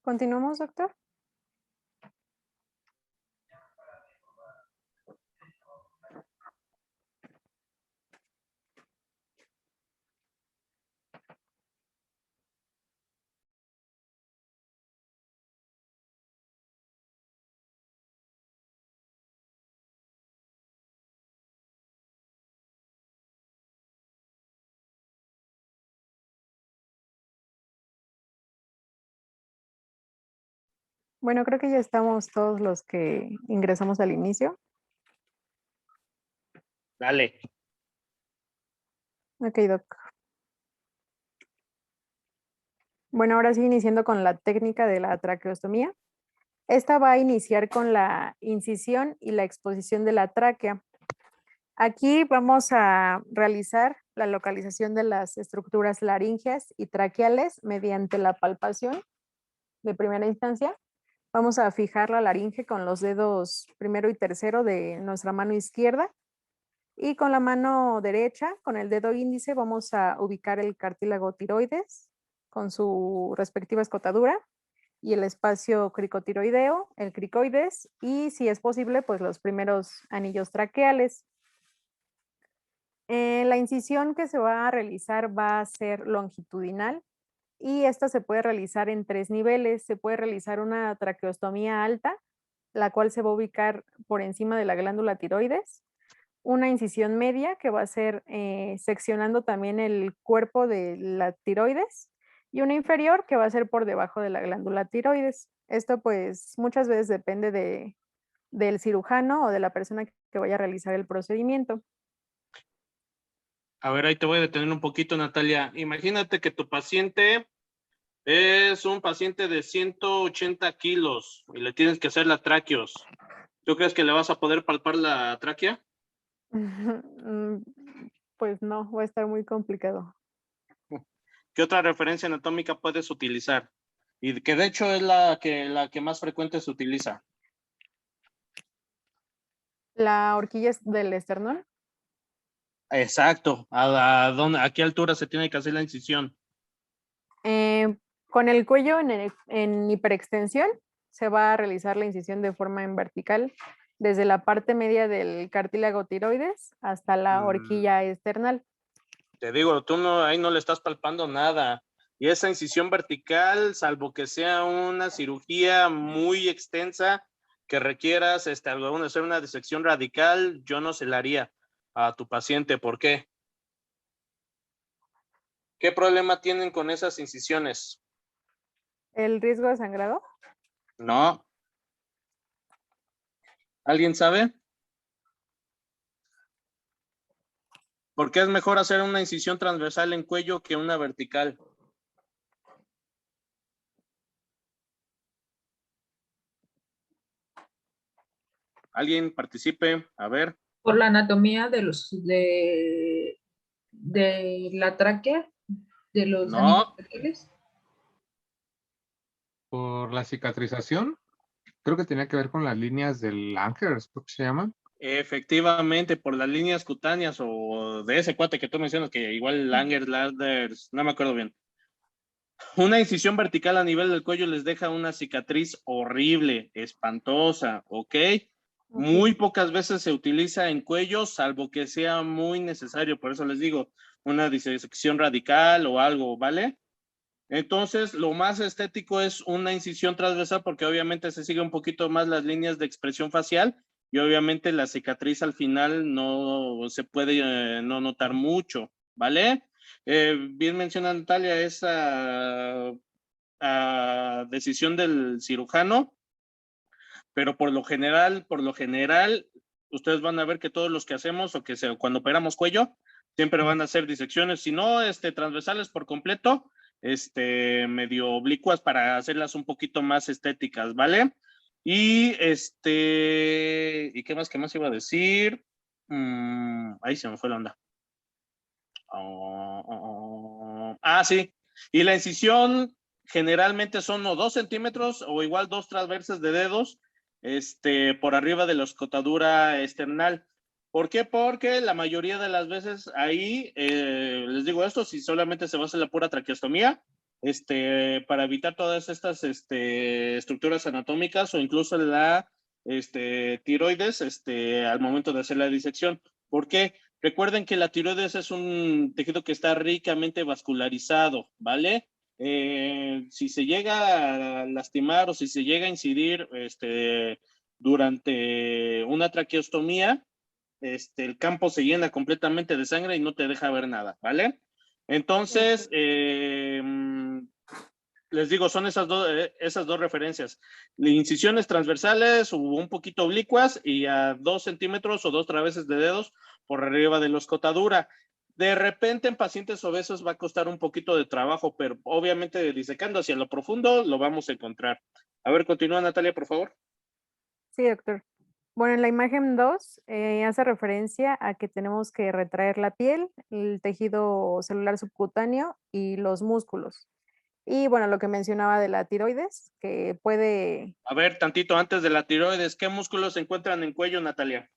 [SPEAKER 4] ¿Continuamos, doctor? Bueno, creo que ya estamos todos los que ingresamos al inicio.
[SPEAKER 2] Dale.
[SPEAKER 4] Ok, doc. Bueno, ahora sí, iniciando con la técnica de la traqueostomía. Esta va a iniciar con la incisión y la exposición de la tráquea. Aquí vamos a realizar la localización de las estructuras laríngeas y traqueales mediante la palpación de primera instancia. Vamos a fijar la laringe con los dedos primero y tercero de nuestra mano izquierda y con la mano derecha, con el dedo índice, vamos a ubicar el cartílago tiroides con su respectiva escotadura y el espacio cricotiroideo, el cricoides y, si es posible, pues los primeros anillos traqueales. La incisión que se va a realizar va a ser longitudinal y esta se puede realizar en 3 niveles. Se puede realizar una traqueostomía alta, la cual se va a ubicar por encima de la glándula tiroides. Una incisión media que va a ser seccionando también el cuerpo de la tiroides y una inferior que va a ser por debajo de la glándula tiroides. Esto pues muchas veces depende del cirujano o de la persona que vaya a realizar el procedimiento.
[SPEAKER 2] A ver, ahí te voy a detener un poquito, Natalia. Imagínate que tu paciente es un paciente de 180 kilos y le tienes que hacer la tráqueos. ¿Tú crees que le vas a poder palpar la tráquea?
[SPEAKER 4] Pues no, va a estar muy complicado.
[SPEAKER 2] ¿Qué otra referencia anatómica puedes utilizar? Y que de hecho es la que más frecuente se utiliza.
[SPEAKER 4] La horquilla es del esternón.
[SPEAKER 2] Exacto. ¿A qué altura se tiene que hacer la incisión?
[SPEAKER 4] Con el cuello en hiperextensión se va a realizar la incisión de forma en vertical desde la parte media del cartílago tiroides hasta la horquilla esternal.
[SPEAKER 2] Te digo, tú no, ahí no le estás palpando nada. Y esa incisión vertical, salvo que sea una cirugía muy extensa que requieras hacer una disección radical, yo no se la haría a tu paciente. ¿Por qué? ¿Qué problema tienen con esas incisiones?
[SPEAKER 4] ¿El riesgo de sangrado?
[SPEAKER 2] No. ¿Alguien sabe? ¿Por qué es mejor hacer una incisión transversal en cuello que una vertical? ¿Alguien participe? A ver.
[SPEAKER 3] Por la anatomía de la tráquea, de los
[SPEAKER 2] No.
[SPEAKER 3] anillos traqueales.
[SPEAKER 6] Por la cicatrización, creo que tenía que ver con las líneas del Langers, ¿cómo se llaman?
[SPEAKER 2] Efectivamente, por las líneas cutáneas o de ese cuate que tú mencionas, que igual Langer, Landers, no me acuerdo bien. Una incisión vertical a nivel del cuello les deja una cicatriz horrible, espantosa, ¿ok? Muy pocas veces se utiliza en cuello, salvo que sea muy necesario. Por eso les digo, una disección radical o algo, ¿vale? Entonces, lo más estético es una incisión transversal porque obviamente se sigue un poquito más las líneas de expresión facial y obviamente la cicatriz al final no se puede no notar mucho, ¿vale? Bien menciona Natalia esa decisión del cirujano, pero por lo general, ustedes van a ver que todos los que hacemos o cuando operamos cuello, siempre van a hacer disecciones, si no, transversales por completo, medio oblicuas para hacerlas un poquito más estéticas, ¿vale? Y ¿y qué más iba a decir? Ahí se me fue la onda. Sí. Y la incisión generalmente son o 2 centímetros o igual 2 transversas de dedos, por arriba de la escotadura esternal. ¿Por qué? Porque la mayoría de las veces ahí, les digo esto, si solamente se va a hacer la pura traqueostomía, para evitar todas estas estructuras anatómicas o incluso la tiroides al momento de hacer la disección. ¿Por qué? Recuerden que la tiroides es un tejido que está ricamente vascularizado, ¿vale? Si se llega a lastimar o si se llega a incidir durante una traqueostomía, el campo se llena completamente de sangre y no te deja ver nada, ¿vale? Entonces, les digo, son esas dos referencias. Incisiones transversales o un poquito oblicuas y a 2 centímetros o 2 traveses de dedos por arriba de la escotadura. De repente en pacientes obesos va a costar un poquito de trabajo, pero obviamente disecando hacia lo profundo lo vamos a encontrar. A ver, continúa Natalia, por favor.
[SPEAKER 4] Sí, doctor. Bueno, en la imagen 2 hace referencia a que tenemos que retraer la piel, el tejido celular subcutáneo y los músculos. Y bueno, lo que mencionaba de la tiroides, que puede
[SPEAKER 2] A ver, tantito antes de la tiroides, ¿qué músculos se encuentran en cuello, Natalia?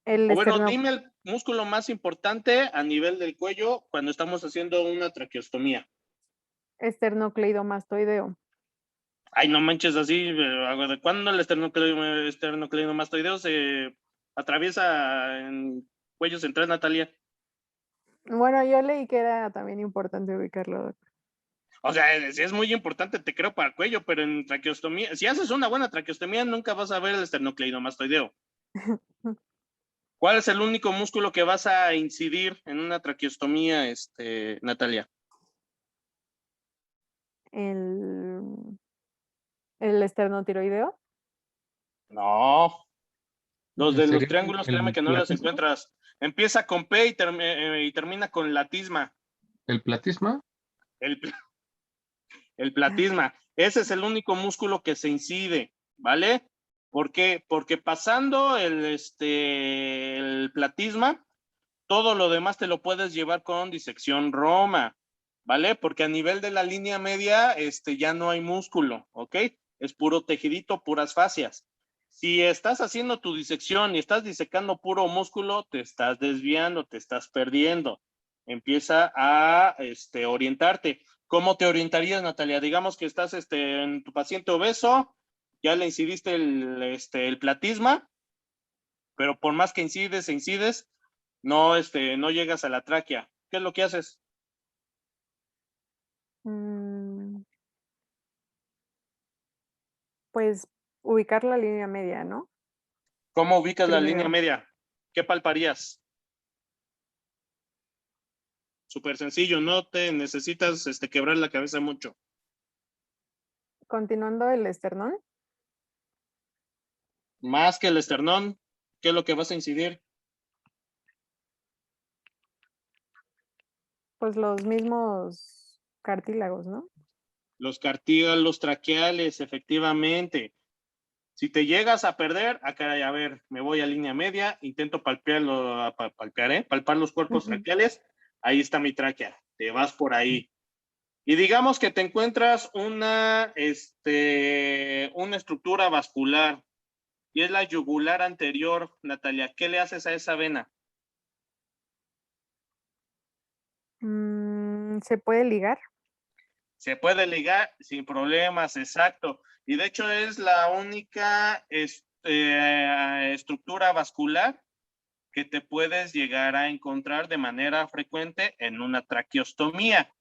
[SPEAKER 4] el
[SPEAKER 2] O bueno, dime el músculo más importante a nivel del cuello cuando estamos haciendo una traqueostomía.
[SPEAKER 4] esternocleidomastoideo.
[SPEAKER 2] Ay, no manches así. ¿De cuándo el esternocleidomastoideo se atraviesa en cuello central, Natalia?
[SPEAKER 4] Bueno, yo leí que era también importante ubicarlo, doctor.
[SPEAKER 2] O sea, sí es muy importante, te creo, para el cuello, pero en traqueostomía, si haces una buena traqueostomía, nunca vas a ver el esternocleidomastoideo. ¿Cuál es el único músculo que vas a incidir en una traqueostomía, Natalia?
[SPEAKER 4] El esternotiroideo.
[SPEAKER 2] No. Los de los
[SPEAKER 6] ¿Sería
[SPEAKER 2] triángulos,
[SPEAKER 6] el
[SPEAKER 2] créeme que no las
[SPEAKER 6] platisma?
[SPEAKER 2] encuentras. Empieza con P y termina con latisma.
[SPEAKER 6] ¿El platisma?
[SPEAKER 2] El platisma. Ese es el único músculo que se incide, ¿vale? ¿Por qué? Porque pasando el platisma, todo lo demás te lo puedes llevar con disección Roma, ¿vale? Porque a nivel de la línea media, ya no hay músculo, ¿ok? Es puro tejidito, puras fascias. Si estás haciendo tu disección y estás disecando puro músculo, te estás desviando, te estás perdiendo. Empieza a orientarte. ¿Cómo te orientarías, Natalia? Digamos que estás en tu paciente obeso, ya le incidiste el platisma, pero por más que incides, no llegas a la tráquea. ¿Qué es lo que haces?
[SPEAKER 4] Pues ubicar la línea media, ¿no?
[SPEAKER 2] ¿Cómo ubicas la
[SPEAKER 4] Primero.
[SPEAKER 2] línea media? ¿Qué palparías? Súper sencillo, no te necesitas quebrar la cabeza mucho.
[SPEAKER 4] Continuando el esternón.
[SPEAKER 2] Más que el esternón, ¿qué es lo que vas a incidir?
[SPEAKER 4] Pues los mismos cartílagos, ¿no?
[SPEAKER 2] Los cartílagos traqueales, efectivamente. Si te llegas a perder, caray, a ver, me voy a línea media, intento palpar los cuerpos traqueales, ahí está mi tráquea, te vas por ahí. Y digamos que te encuentras una estructura vascular y es la yugular anterior, Natalia. ¿Qué le haces a esa vena?
[SPEAKER 4] ¿Se puede ligar?
[SPEAKER 2] Se puede ligar sin problemas, exacto. Y de hecho es la única estructura vascular que te puedes llegar a encontrar de manera frecuente en una traqueostomía.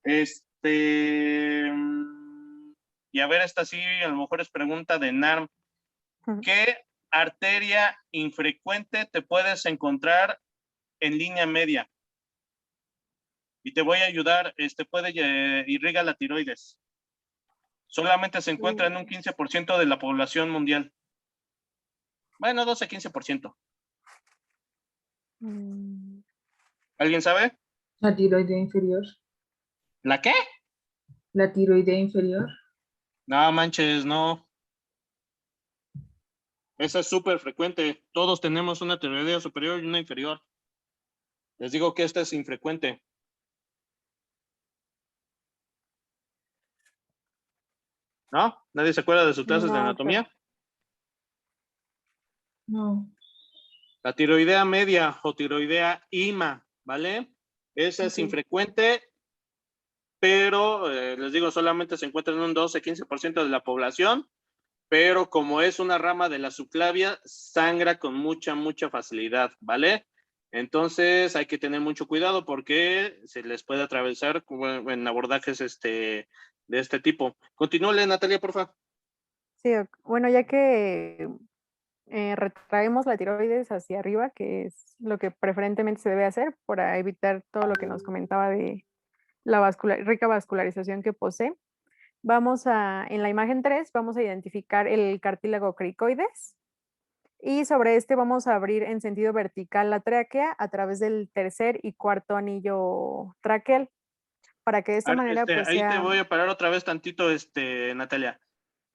[SPEAKER 2] Y a ver, esta sí, a lo mejor es pregunta de NARM. ¿Qué arteria infrecuente te puedes encontrar en línea media? Y te voy a ayudar, irriga la tiroides. Solamente se encuentra en un 15% de la población mundial. Bueno, 12-15%. ¿Alguien sabe?
[SPEAKER 3] La tiroidea inferior.
[SPEAKER 2] ¿La qué?
[SPEAKER 3] La tiroidea inferior.
[SPEAKER 2] No manches, no. Esa es súper frecuente. Todos tenemos una tiroidea superior y una inferior. Les digo que esta es infrecuente. ¿No? ¿Nadie se acuerda de sus clases de anatomía?
[SPEAKER 3] No.
[SPEAKER 2] La tiroidea media o tiroidea IMA, ¿vale? Esa es infrecuente pero les digo, solamente se encuentra en un 12-15% de la población, pero como es una rama de la subclavia, sangra con mucha facilidad, ¿vale? Entonces hay que tener mucho cuidado porque se les puede atravesar en abordajes de este tipo. Continúale, Natalia, por favor.
[SPEAKER 4] Sí, bueno, ya que retraemos la tiroides hacia arriba, que es lo que preferentemente se debe hacer para evitar todo lo que nos comentaba de la rica vascularización que posee. En la imagen 3, vamos a identificar el cartílago cricoides y sobre este vamos a abrir en sentido vertical la tráquea a través del tercer y cuarto anillo traqueal para que de esta manera pues
[SPEAKER 2] ahí te
[SPEAKER 4] sea...
[SPEAKER 2] voy a parar otra vez tantito, Natalia.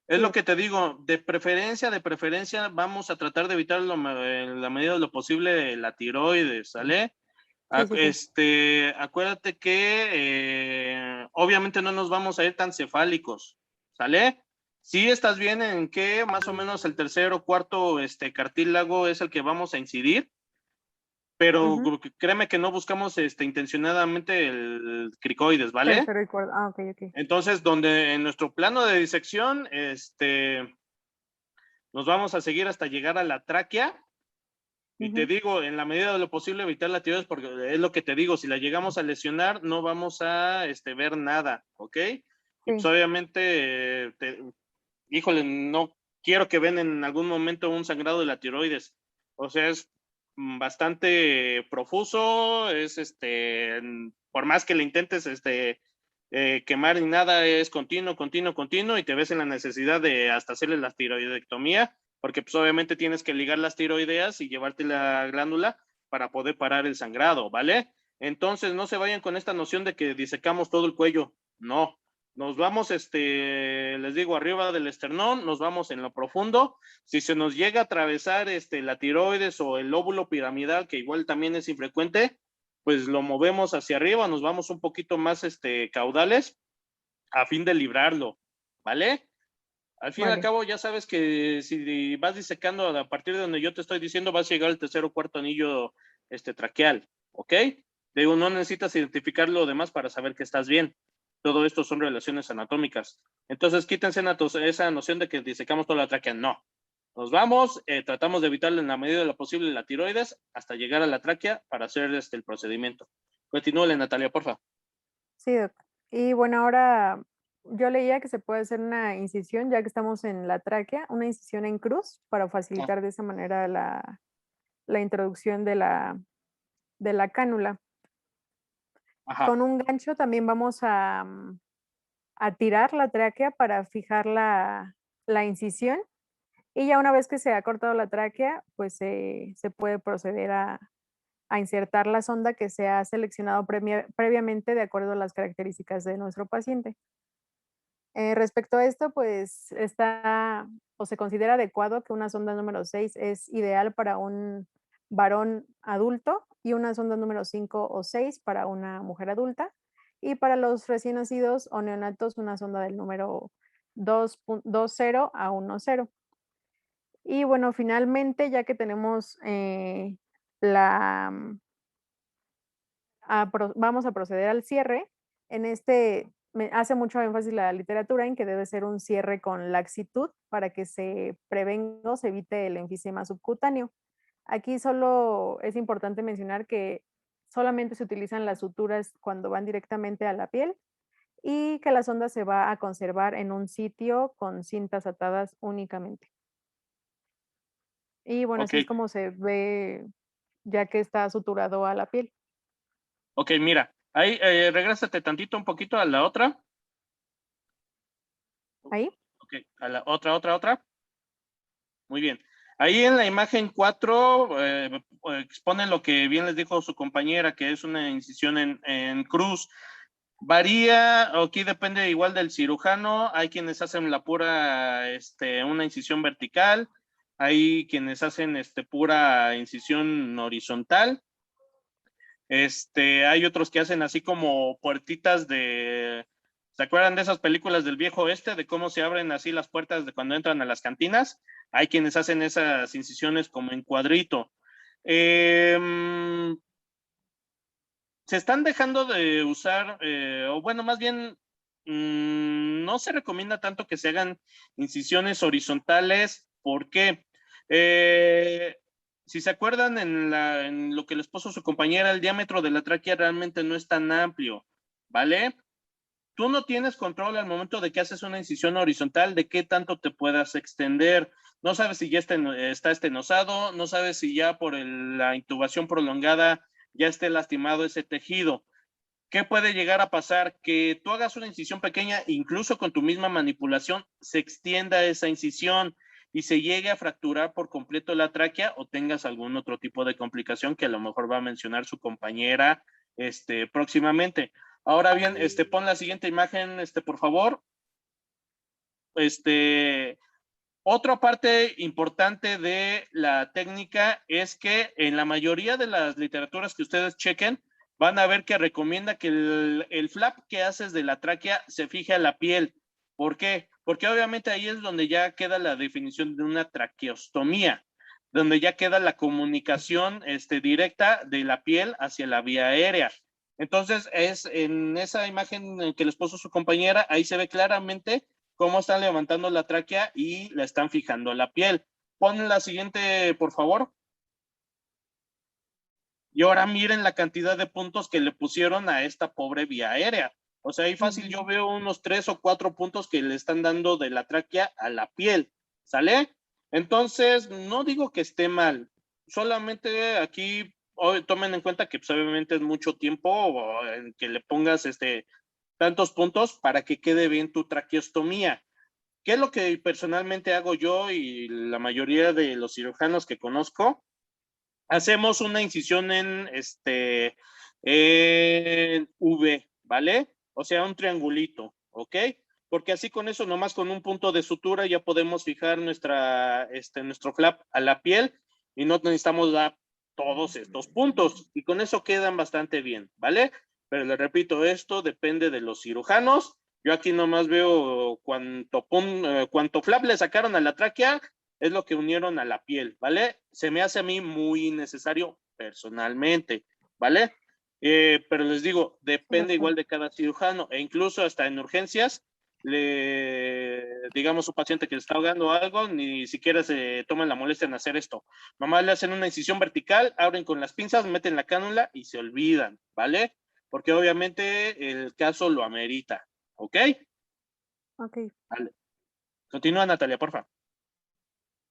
[SPEAKER 2] Es
[SPEAKER 4] Sí,
[SPEAKER 2] lo que te digo, de preferencia, vamos a tratar de evitar en la medida de lo posible la tiroides, ¿sale?
[SPEAKER 4] sí.
[SPEAKER 2] Acuérdate que obviamente no nos vamos a ir tan cefálicos, ¿sale? Sí estás bien en que más o menos el tercer o cuarto cartílago es el que vamos a incidir, pero créeme que no buscamos intencionadamente el cricoides, ¿vale?
[SPEAKER 4] Tercero y cuarto. Ah, ok.
[SPEAKER 2] Entonces, donde en nuestro plano de disección, nos vamos a seguir hasta llegar a la tráquea. Y te digo, en la medida de lo posible evitar la tiroides, porque es lo que te digo, si la llegamos a lesionar, no vamos a ver nada, ¿ok? Y pues
[SPEAKER 4] Sí.
[SPEAKER 2] obviamente, híjole, no quiero que vean en algún momento un sangrado de la tiroides. O sea, es bastante profuso, es por más que le intentes quemar ni nada, es continuo, y te ves en la necesidad de hasta hacerle la tiroidectomía, porque pues obviamente tienes que ligar las tiroideas y llevarte la glándula para poder parar el sangrado, ¿vale? Entonces no se vayan con esta noción de que disecamos todo el cuello, no. Nos vamos, les digo, arriba del esternón, nos vamos en lo profundo. Si se nos llega a atravesar la tiroides o el lóbulo piramidal, que igual también es infrecuente, pues lo movemos hacia arriba, nos vamos un poquito más caudales a fin de librarlo, ¿vale? Al fin y al cabo, ya sabes que si vas disecando a partir de donde yo te estoy diciendo, vas a llegar al tercer o cuarto anillo traqueal, ¿ok? Digo, no necesitas identificar lo demás para saber que estás bien. Todo esto son relaciones anatómicas. Entonces, quítense esa noción de que disecamos toda la tráquea. No. Nos vamos, tratamos de evitar en la medida de lo posible la tiroides hasta llegar a la tráquea para hacer el procedimiento. Continúale, Natalia, por favor.
[SPEAKER 4] Sí, doc. Y bueno, ahora yo leía que se puede hacer una incisión, ya que estamos en la tráquea, una incisión en cruz para facilitar de esa manera la introducción de la cánula.
[SPEAKER 2] Ajá.
[SPEAKER 4] Con un gancho también vamos a tirar la tráquea para fijar la incisión. Y ya una vez que se ha cortado la tráquea, pues se puede proceder a insertar la sonda que se ha seleccionado previamente de acuerdo a las características de nuestro paciente. Respecto a esto, pues está o se considera adecuado que una sonda número 6 es ideal para un varón adulto y una sonda número 5 o 6 para una mujer adulta. Y para los recién nacidos o neonatos, una sonda del número 2.20 a 1.0. Y bueno, finalmente, ya que tenemos vamos a proceder al cierre. En me hace mucho énfasis la literatura en que debe ser un cierre con laxitud para que se prevenga o se evite el enfisema subcutáneo. Aquí solo es importante mencionar que solamente se utilizan las suturas cuando van directamente a la piel y que la sonda se va a conservar en un sitio con cintas atadas únicamente. Y bueno, así es como se ve ya que está suturado a la piel.
[SPEAKER 2] Ok, mira, ahí regrésate tantito un poquito a la otra.
[SPEAKER 4] ¿Ahí?
[SPEAKER 2] Ok, a la otra. Muy bien. Ahí en la imagen 4 exponen lo que bien les dijo su compañera, que es una incisión en cruz. Varía, aquí depende igual del cirujano. Hay quienes hacen la pura, una incisión vertical. Hay quienes hacen pura incisión horizontal. Hay otros que hacen así como puertitas ¿se acuerdan de esas películas del viejo oeste? De cómo se abren así las puertas de cuando entran a las cantinas. Hay quienes hacen esas incisiones como en cuadrito. se están dejando de usar, o bueno, más bien, no se recomienda tanto que se hagan incisiones horizontales. ¿Por qué? Si se acuerdan, en lo que les puso su compañera, el diámetro de la tráquea realmente no es tan amplio, ¿vale? Tú no tienes control al momento de que haces una incisión horizontal de qué tanto te puedas extender. No sabes si ya está estenosado, no sabes si ya por la intubación prolongada ya esté lastimado ese tejido. ¿Qué puede llegar a pasar? Que tú hagas una incisión pequeña, incluso con tu misma manipulación, se extienda esa incisión y se llegue a fracturar por completo la tráquea o tengas algún otro tipo de complicación que a lo mejor va a mencionar su compañera próximamente. Ahora bien, pon la siguiente imagen, por favor. Otra parte importante de la técnica es que en la mayoría de las literaturas que ustedes chequen, van a ver que recomienda que el flap que haces de la tráquea se fije a la piel. ¿Por qué? Porque obviamente ahí es donde ya queda la definición de una traqueostomía, donde ya queda la comunicación directa de la piel hacia la vía aérea. Entonces, es en esa imagen que les puso su compañera, ahí se ve claramente cómo están levantando la tráquea y la están fijando a la piel. Pon la siguiente, por favor. Y ahora miren la cantidad de puntos que le pusieron a esta pobre vía aérea. O sea, ahí fácil yo veo unos 3 o 4 puntos que le están dando de la tráquea a la piel. ¿Sale? Entonces, no digo que esté mal. Solamente aquí tomen en cuenta que pues, obviamente es mucho tiempo en que le pongas tantos puntos para que quede bien tu traqueostomía. ¿Qué es lo que personalmente hago yo y la mayoría de los cirujanos que conozco? Hacemos una incisión en V, ¿vale? O sea, un triangulito, ¿ok? Porque así con eso, nomás con un punto de sutura ya podemos fijar nuestro flap a la piel y no necesitamos dar todos estos puntos. Y con eso quedan bastante bien, ¿vale? Pero les repito, esto depende de los cirujanos. Yo aquí nomás veo cuánto flap le sacaron a la tráquea, es lo que unieron a la piel, ¿vale? Se me hace a mí muy innecesario personalmente, ¿vale? Pero les digo, depende igual de cada cirujano e incluso hasta en urgencias, digamos, un paciente que le está ahogando algo, ni siquiera se toman la molestia en hacer esto. Nomás le hacen una incisión vertical, abren con las pinzas, meten la cánula y se olvidan, ¿vale? Porque obviamente el caso lo amerita, ¿ok?
[SPEAKER 4] Ok.
[SPEAKER 2] Vale. Continúa, Natalia, por favor.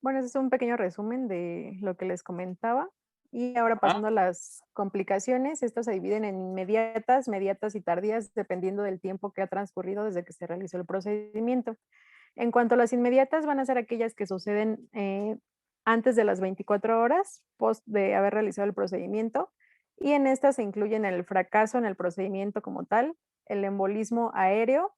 [SPEAKER 4] Bueno, ese es un pequeño resumen de lo que les comentaba. Y ahora pasando a las complicaciones, estas se dividen en inmediatas, mediatas y tardías, dependiendo del tiempo que ha transcurrido desde que se realizó el procedimiento. En cuanto a las inmediatas, van a ser aquellas que suceden antes de las 24 horas post de haber realizado el procedimiento. Y en estas se incluyen el fracaso en el procedimiento como tal, el embolismo aéreo,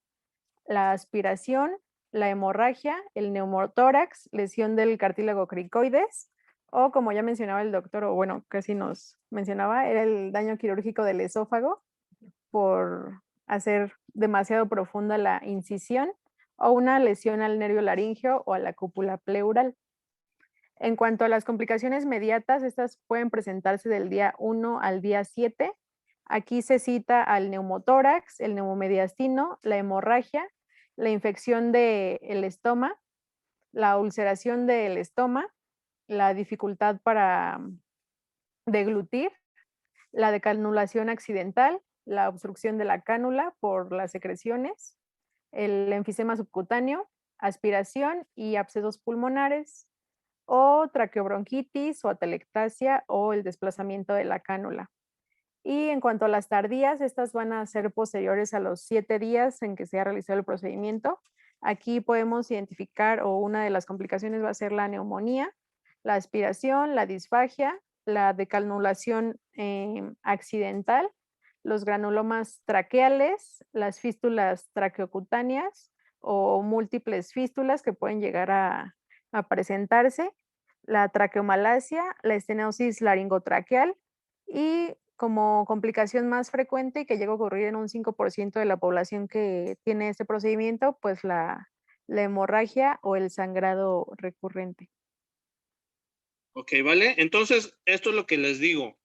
[SPEAKER 4] la aspiración, la hemorragia, el neumotórax, lesión del cartílago cricoides, o como ya mencionaba el doctor, o bueno, casi nos mencionaba, era el daño quirúrgico del esófago por hacer demasiado profunda la incisión, o una lesión al nervio laríngeo o a la cúpula pleural. En cuanto a las complicaciones mediatas, estas pueden presentarse del día 1 al día 7. Aquí se cita al neumotórax, el neumomediastino, la hemorragia, la infección del estómago, la ulceración del estómago, la dificultad para deglutir, la decanulación accidental, la obstrucción de la cánula por las secreciones, el enfisema subcutáneo, aspiración y abscesos pulmonares, o traqueobronquitis o atelectasia o el desplazamiento de la cánula. Y en cuanto a las tardías, estas van a ser posteriores a los 7 días en que se ha realizado el procedimiento. Aquí podemos identificar, o una de las complicaciones va a ser la neumonía, la aspiración, la disfagia, la decanulación accidental, los granulomas traqueales, las fístulas traqueocutáneas o múltiples fístulas que pueden llegar a presentarse, la traqueomalacia, la estenosis laringotraqueal y como complicación más frecuente y que llega a ocurrir en un 5% de la población que tiene este procedimiento, pues la hemorragia o el sangrado recurrente.
[SPEAKER 2] Ok, vale. Entonces, esto es lo que les digo.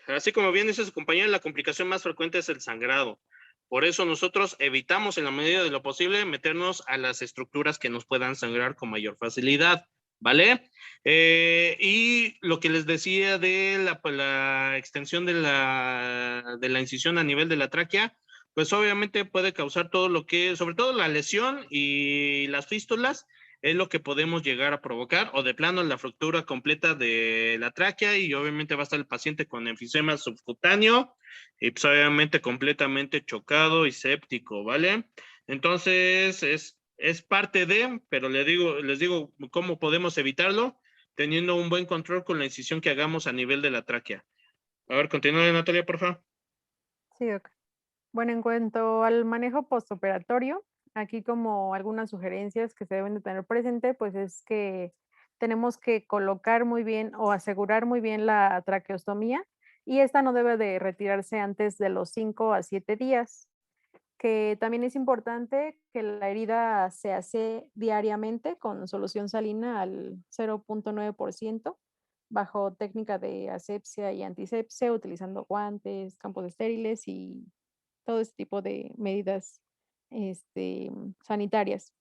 [SPEAKER 2] así como bien dice su compañera, la complicación más frecuente es el sangrado. Por eso nosotros evitamos en la medida de lo posible meternos a las estructuras que nos puedan sangrar con mayor facilidad, ¿vale? Y lo que les decía de la extensión de la incisión a nivel de la tráquea, pues obviamente puede causar todo lo que, sobre todo la lesión y las fístulas, es lo que podemos llegar a provocar, o de plano la fractura completa de la tráquea, y obviamente va a estar el paciente con enfisema subcutáneo, y pues obviamente completamente chocado y séptico, ¿vale? Entonces es parte de, pero les digo cómo podemos evitarlo, teniendo un buen control con la incisión que hagamos a nivel de la tráquea. A ver, continúe, Natalia, por favor.
[SPEAKER 4] Sí, doc. Bueno, en cuanto al manejo postoperatorio, aquí como algunas sugerencias que se deben de tener presente, pues es que tenemos que colocar muy bien o asegurar muy bien la traqueostomía y esta no debe de retirarse antes de los 5 a 7 días, que también es importante que la herida se hace diariamente con solución salina al 0.9% bajo técnica de asepsia y antisepsia, utilizando guantes, campos estériles y todo este tipo de medidas sanitarias.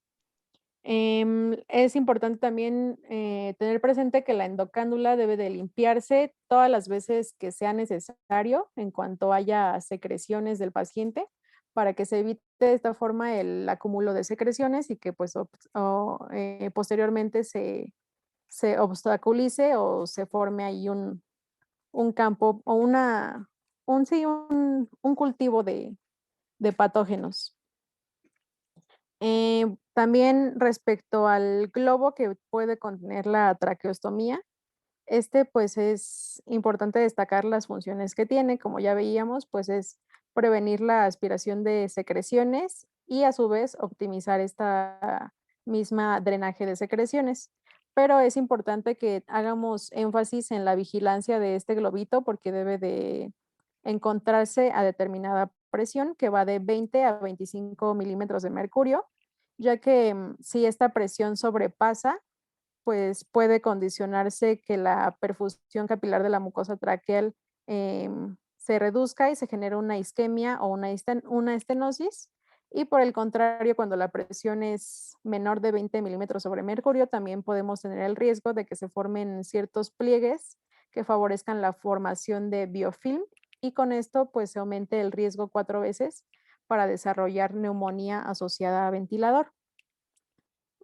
[SPEAKER 4] Es importante también tener presente que la endocándula debe de limpiarse todas las veces que sea necesario en cuanto haya secreciones del paciente para que se evite de esta forma el acúmulo de secreciones y que pues posteriormente se obstaculice o se forme ahí un campo o un cultivo de patógenos. También respecto al globo que puede contener la traqueostomía, pues es importante destacar las funciones que tiene, como ya veíamos, pues es prevenir la aspiración de secreciones y a su vez optimizar esta misma drenaje de secreciones. Pero es importante que hagamos énfasis en la vigilancia de este globito porque debe de encontrarse a determinada presión que va de 20 a 25 milímetros de mercurio, ya que si esta presión sobrepasa, pues puede condicionarse que la perfusión capilar de la mucosa traqueal se reduzca y se genera una isquemia o una estenosis. Y por el contrario, cuando la presión es menor de 20 milímetros sobre mercurio, también podemos tener el riesgo de que se formen ciertos pliegues que favorezcan la formación de biofilm y con esto pues se aumente el riesgo 4 veces para desarrollar neumonía asociada a ventilador.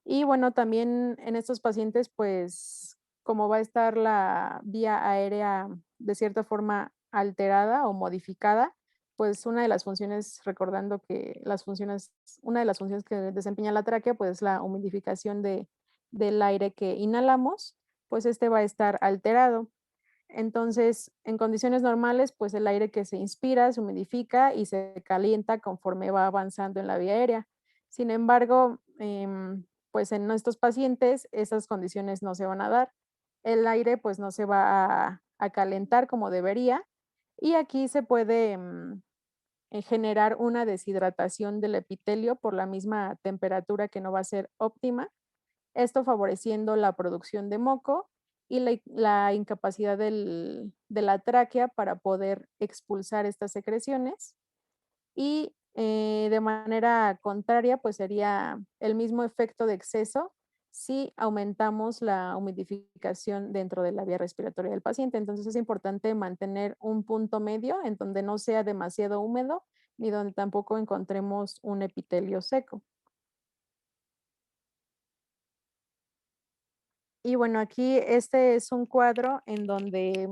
[SPEAKER 4] Y bueno, también en estos pacientes, pues como va a estar la vía aérea de cierta forma alterada o modificada, pues una de las funciones, recordando que una de las funciones que desempeña la tráquea, pues la humidificación del aire que inhalamos, pues este va a estar alterado. Entonces, en condiciones normales, pues el aire que se inspira se humidifica y se calienta conforme va avanzando en la vía aérea. Sin embargo, pues en estos pacientes esas condiciones no se van a dar. El aire pues no se va a calentar como debería y aquí se puede generar una deshidratación del epitelio por la misma temperatura que no va a ser óptima, esto favoreciendo la producción de moco y la incapacidad de la tráquea para poder expulsar estas secreciones. Y de manera contraria, pues sería el mismo efecto de exceso si aumentamos la humidificación dentro de la vía respiratoria del paciente. Entonces es importante mantener un punto medio en donde no sea demasiado húmedo ni donde tampoco encontremos un epitelio seco. Y bueno, aquí este es un cuadro en donde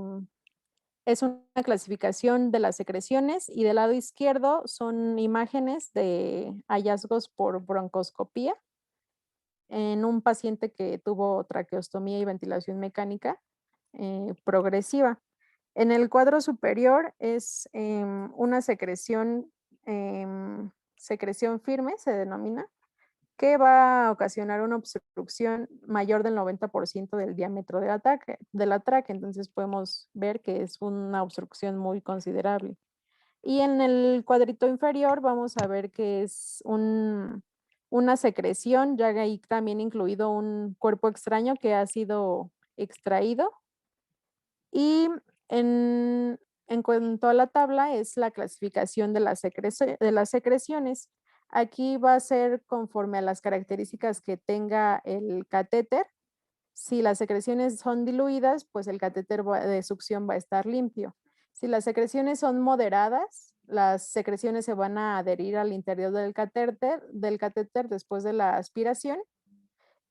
[SPEAKER 4] es una clasificación de las secreciones y del lado izquierdo son imágenes de hallazgos por broncoscopía en un paciente que tuvo traqueostomía y ventilación mecánica progresiva. En el cuadro superior es una secreción firme, se denomina, que va a ocasionar una obstrucción mayor del 90% del diámetro de la tráquea. Entonces podemos ver que es una obstrucción muy considerable. Y en el cuadrito inferior vamos a ver que es una secreción, ya ahí también incluido un cuerpo extraño que ha sido extraído. Y en en cuanto a la tabla, es la clasificación de las secreciones. Aquí va a ser conforme a las características que tenga el catéter. Si las secreciones son diluidas, pues el catéter de succión va a estar limpio. Si las secreciones son moderadas, las secreciones se van a adherir al interior del catéter después de la aspiración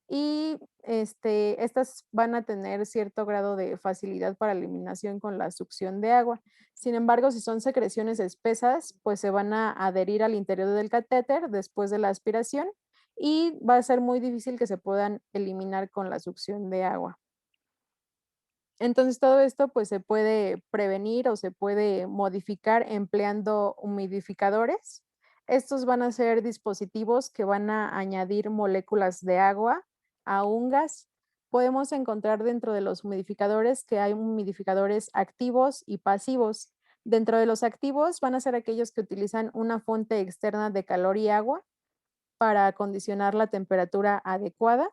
[SPEAKER 4] y estas van a tener cierto grado de facilidad para eliminación con la succión de agua. Sin embargo, si son secreciones espesas, pues se van a adherir al interior del catéter después de la aspiración y va a ser muy difícil que se puedan eliminar con la succión de agua. Entonces todo esto pues se puede prevenir o se puede modificar empleando humidificadores. Estos van a ser dispositivos que van a añadir moléculas de agua a un gas. Podemos encontrar dentro de los humidificadores que hay humidificadores activos y pasivos. Dentro de los activos van a ser aquellos que utilizan una fuente externa de calor y agua para acondicionar la temperatura adecuada.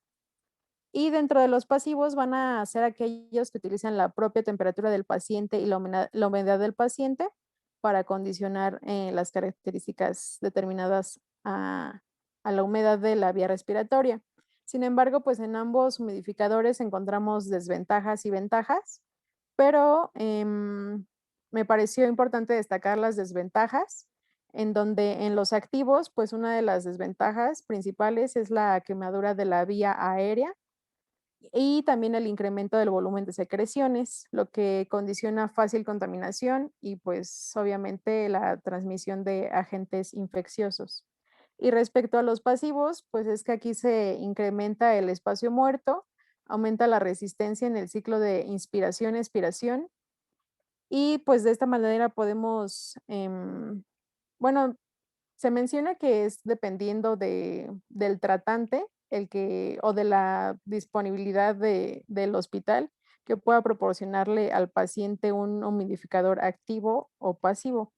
[SPEAKER 4] Y dentro de los pasivos van a ser aquellos que utilizan la propia temperatura del paciente y la humedad del paciente para condicionar las características determinadas a la humedad de la vía respiratoria. Sin embargo, pues en ambos humidificadores encontramos desventajas y ventajas, pero me pareció importante destacar las desventajas, en donde en los activos, pues una de las desventajas principales es la quemadura de la vía aérea, y también el incremento del volumen de secreciones, lo que condiciona fácil contaminación y pues obviamente la transmisión de agentes infecciosos. Y respecto a los pasivos, pues es que aquí se incrementa el espacio muerto, aumenta la resistencia en el ciclo de inspiración-expiración y pues de esta manera podemos, bueno, se menciona que es dependiendo del tratante o de la disponibilidad del hospital que pueda proporcionarle al paciente un humidificador activo o pasivo.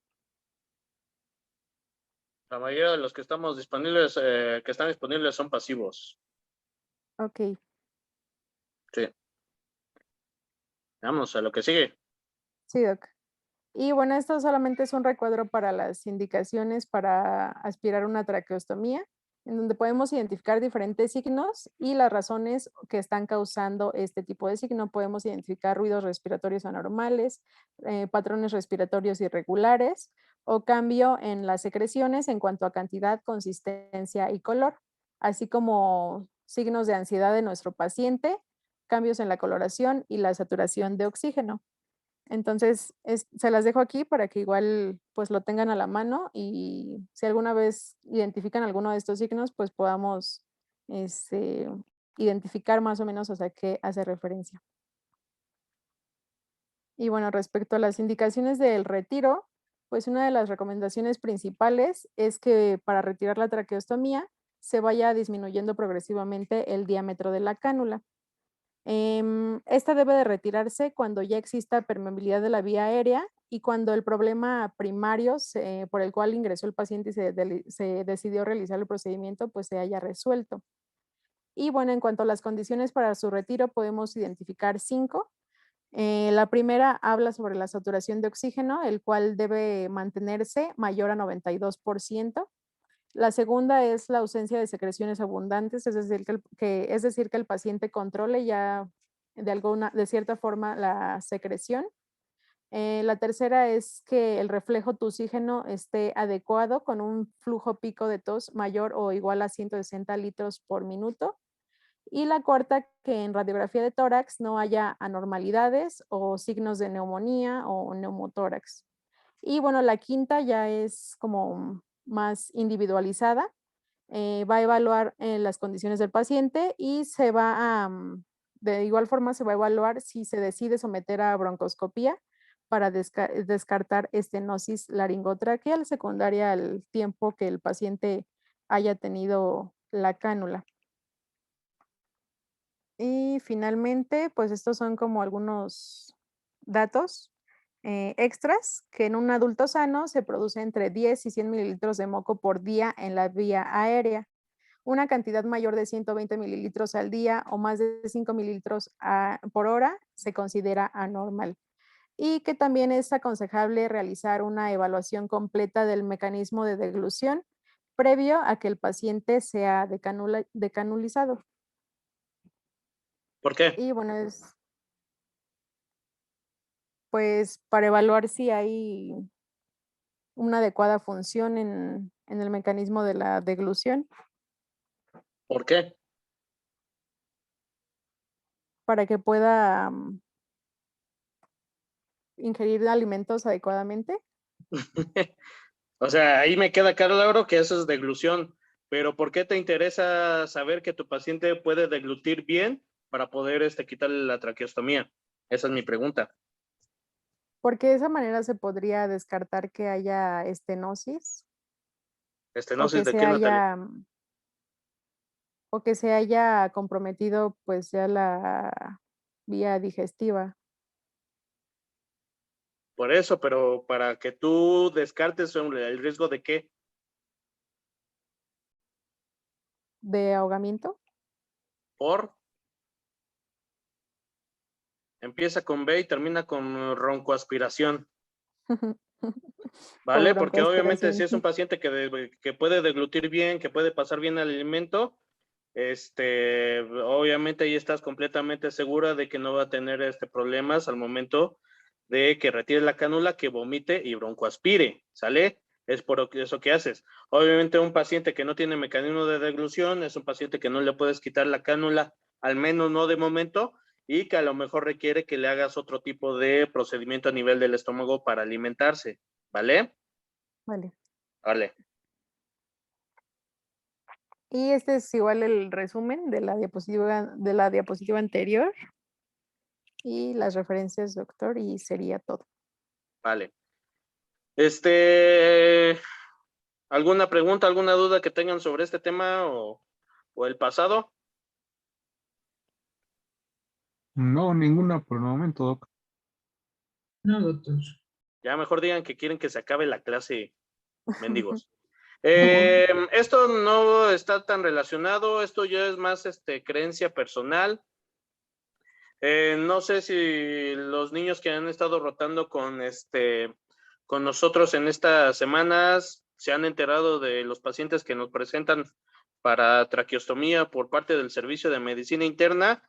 [SPEAKER 2] La mayoría de los que estamos disponibles, que están disponibles son pasivos.
[SPEAKER 4] Ok.
[SPEAKER 2] Sí. Vamos a lo que sigue.
[SPEAKER 4] Sí, doc. Y bueno, esto solamente es un recuadro para las indicaciones para aspirar una traqueostomía, en donde podemos identificar diferentes signos y las razones que están causando este tipo de signo. Podemos identificar ruidos respiratorios anormales, patrones respiratorios irregulares o cambio en las secreciones en cuanto a cantidad, consistencia y color, así como signos de ansiedad de nuestro paciente, cambios en la coloración y la saturación de oxígeno. Entonces, se las dejo aquí para que igual pues lo tengan a la mano y si alguna vez identifican alguno de estos signos, pues podamos identificar más o menos a qué hace referencia. Y bueno, respecto a las indicaciones del retiro, pues una de las recomendaciones principales es que para retirar la traqueostomía se vaya disminuyendo progresivamente el diámetro de la cánula. Esta debe de retirarse cuando ya exista permeabilidad de la vía aérea y cuando el problema primario por el cual ingresó el paciente y se decidió realizar el procedimiento pues se haya resuelto. Y bueno, en cuanto a las condiciones para su retiro podemos identificar 5. La primera habla sobre la saturación de oxígeno, el cual debe mantenerse mayor a 92%. La segunda es la ausencia de secreciones abundantes, es decir, que el paciente controle ya de cierta forma la secreción. La tercera es que el reflejo tusígeno esté adecuado con un flujo pico de tos mayor o igual a 160 litros por minuto. Y la cuarta, que en radiografía de tórax no haya anormalidades o signos de neumonía o neumotórax. Y bueno, la quinta ya es como más individualizada. Va a evaluar las condiciones del paciente y de igual forma se va a evaluar si se decide someter a broncoscopía para descartar estenosis laringotraqueal secundaria al tiempo que el paciente haya tenido la cánula. Y finalmente, pues estos son como algunos datos extras, que en un adulto sano se produce entre 10 y 100 mililitros de moco por día en la vía aérea. Una cantidad mayor de 120 mililitros al día o más de 5 mililitros por hora se considera anormal. y que también es aconsejable realizar una evaluación completa del mecanismo de deglución previo a que el paciente sea decanulizado.
[SPEAKER 2] ¿Por qué?
[SPEAKER 4] Y bueno, es pues para evaluar si hay una adecuada función en el mecanismo de la deglución,
[SPEAKER 2] ¿Por qué?
[SPEAKER 4] para que pueda ingerir alimentos adecuadamente.
[SPEAKER 2] O sea, ahí me queda claro que eso es deglución, pero ¿por qué te interesa saber que tu paciente puede deglutir bien para poder quitarle la traqueostomía? Esa es mi pregunta.
[SPEAKER 4] Porque de esa manera se podría descartar que haya estenosis o
[SPEAKER 2] ¿Estenosis
[SPEAKER 4] que
[SPEAKER 2] de
[SPEAKER 4] se
[SPEAKER 2] qué, Natalia?
[SPEAKER 4] haya, o que se haya comprometido pues ya la vía digestiva
[SPEAKER 2] Por eso, pero para que tú descartes el riesgo de qué.
[SPEAKER 4] de ahogamiento.
[SPEAKER 2] Por empieza con B y termina con roncoaspiración,
[SPEAKER 4] Por
[SPEAKER 2] ¿vale? Porque obviamente si
[SPEAKER 4] broncoaspiración.
[SPEAKER 2] es un paciente que puede deglutir bien, que puede pasar bien el alimento, obviamente ahí estás completamente segura de que no va a tener problemas al momento de que retire la cánula, que vomite y broncoaspire, ¿sale? Es por eso que haces. Obviamente un paciente que no tiene mecanismo de deglución es un paciente que no le puedes quitar la cánula, al menos no de momento, y que a lo mejor requiere que le hagas otro tipo de procedimiento a nivel del estómago para alimentarse, ¿vale?
[SPEAKER 4] Vale.
[SPEAKER 2] Vale.
[SPEAKER 4] Y este es igual el resumen de la diapositiva anterior y las referencias, doctor, y sería todo.
[SPEAKER 2] Vale. ¿Alguna pregunta, alguna duda que tengan sobre este tema o el pasado?
[SPEAKER 6] No, ninguna por el momento, Doc.
[SPEAKER 3] No, doctor.
[SPEAKER 2] Ya mejor digan que quieren que se acabe la clase, mendigos. Esto no está tan relacionado, esto ya es más creencia personal. No sé si los niños que han estado rotando con nosotros en estas semanas se han enterado de los pacientes que nos presentan para traqueostomía por parte del servicio de medicina interna.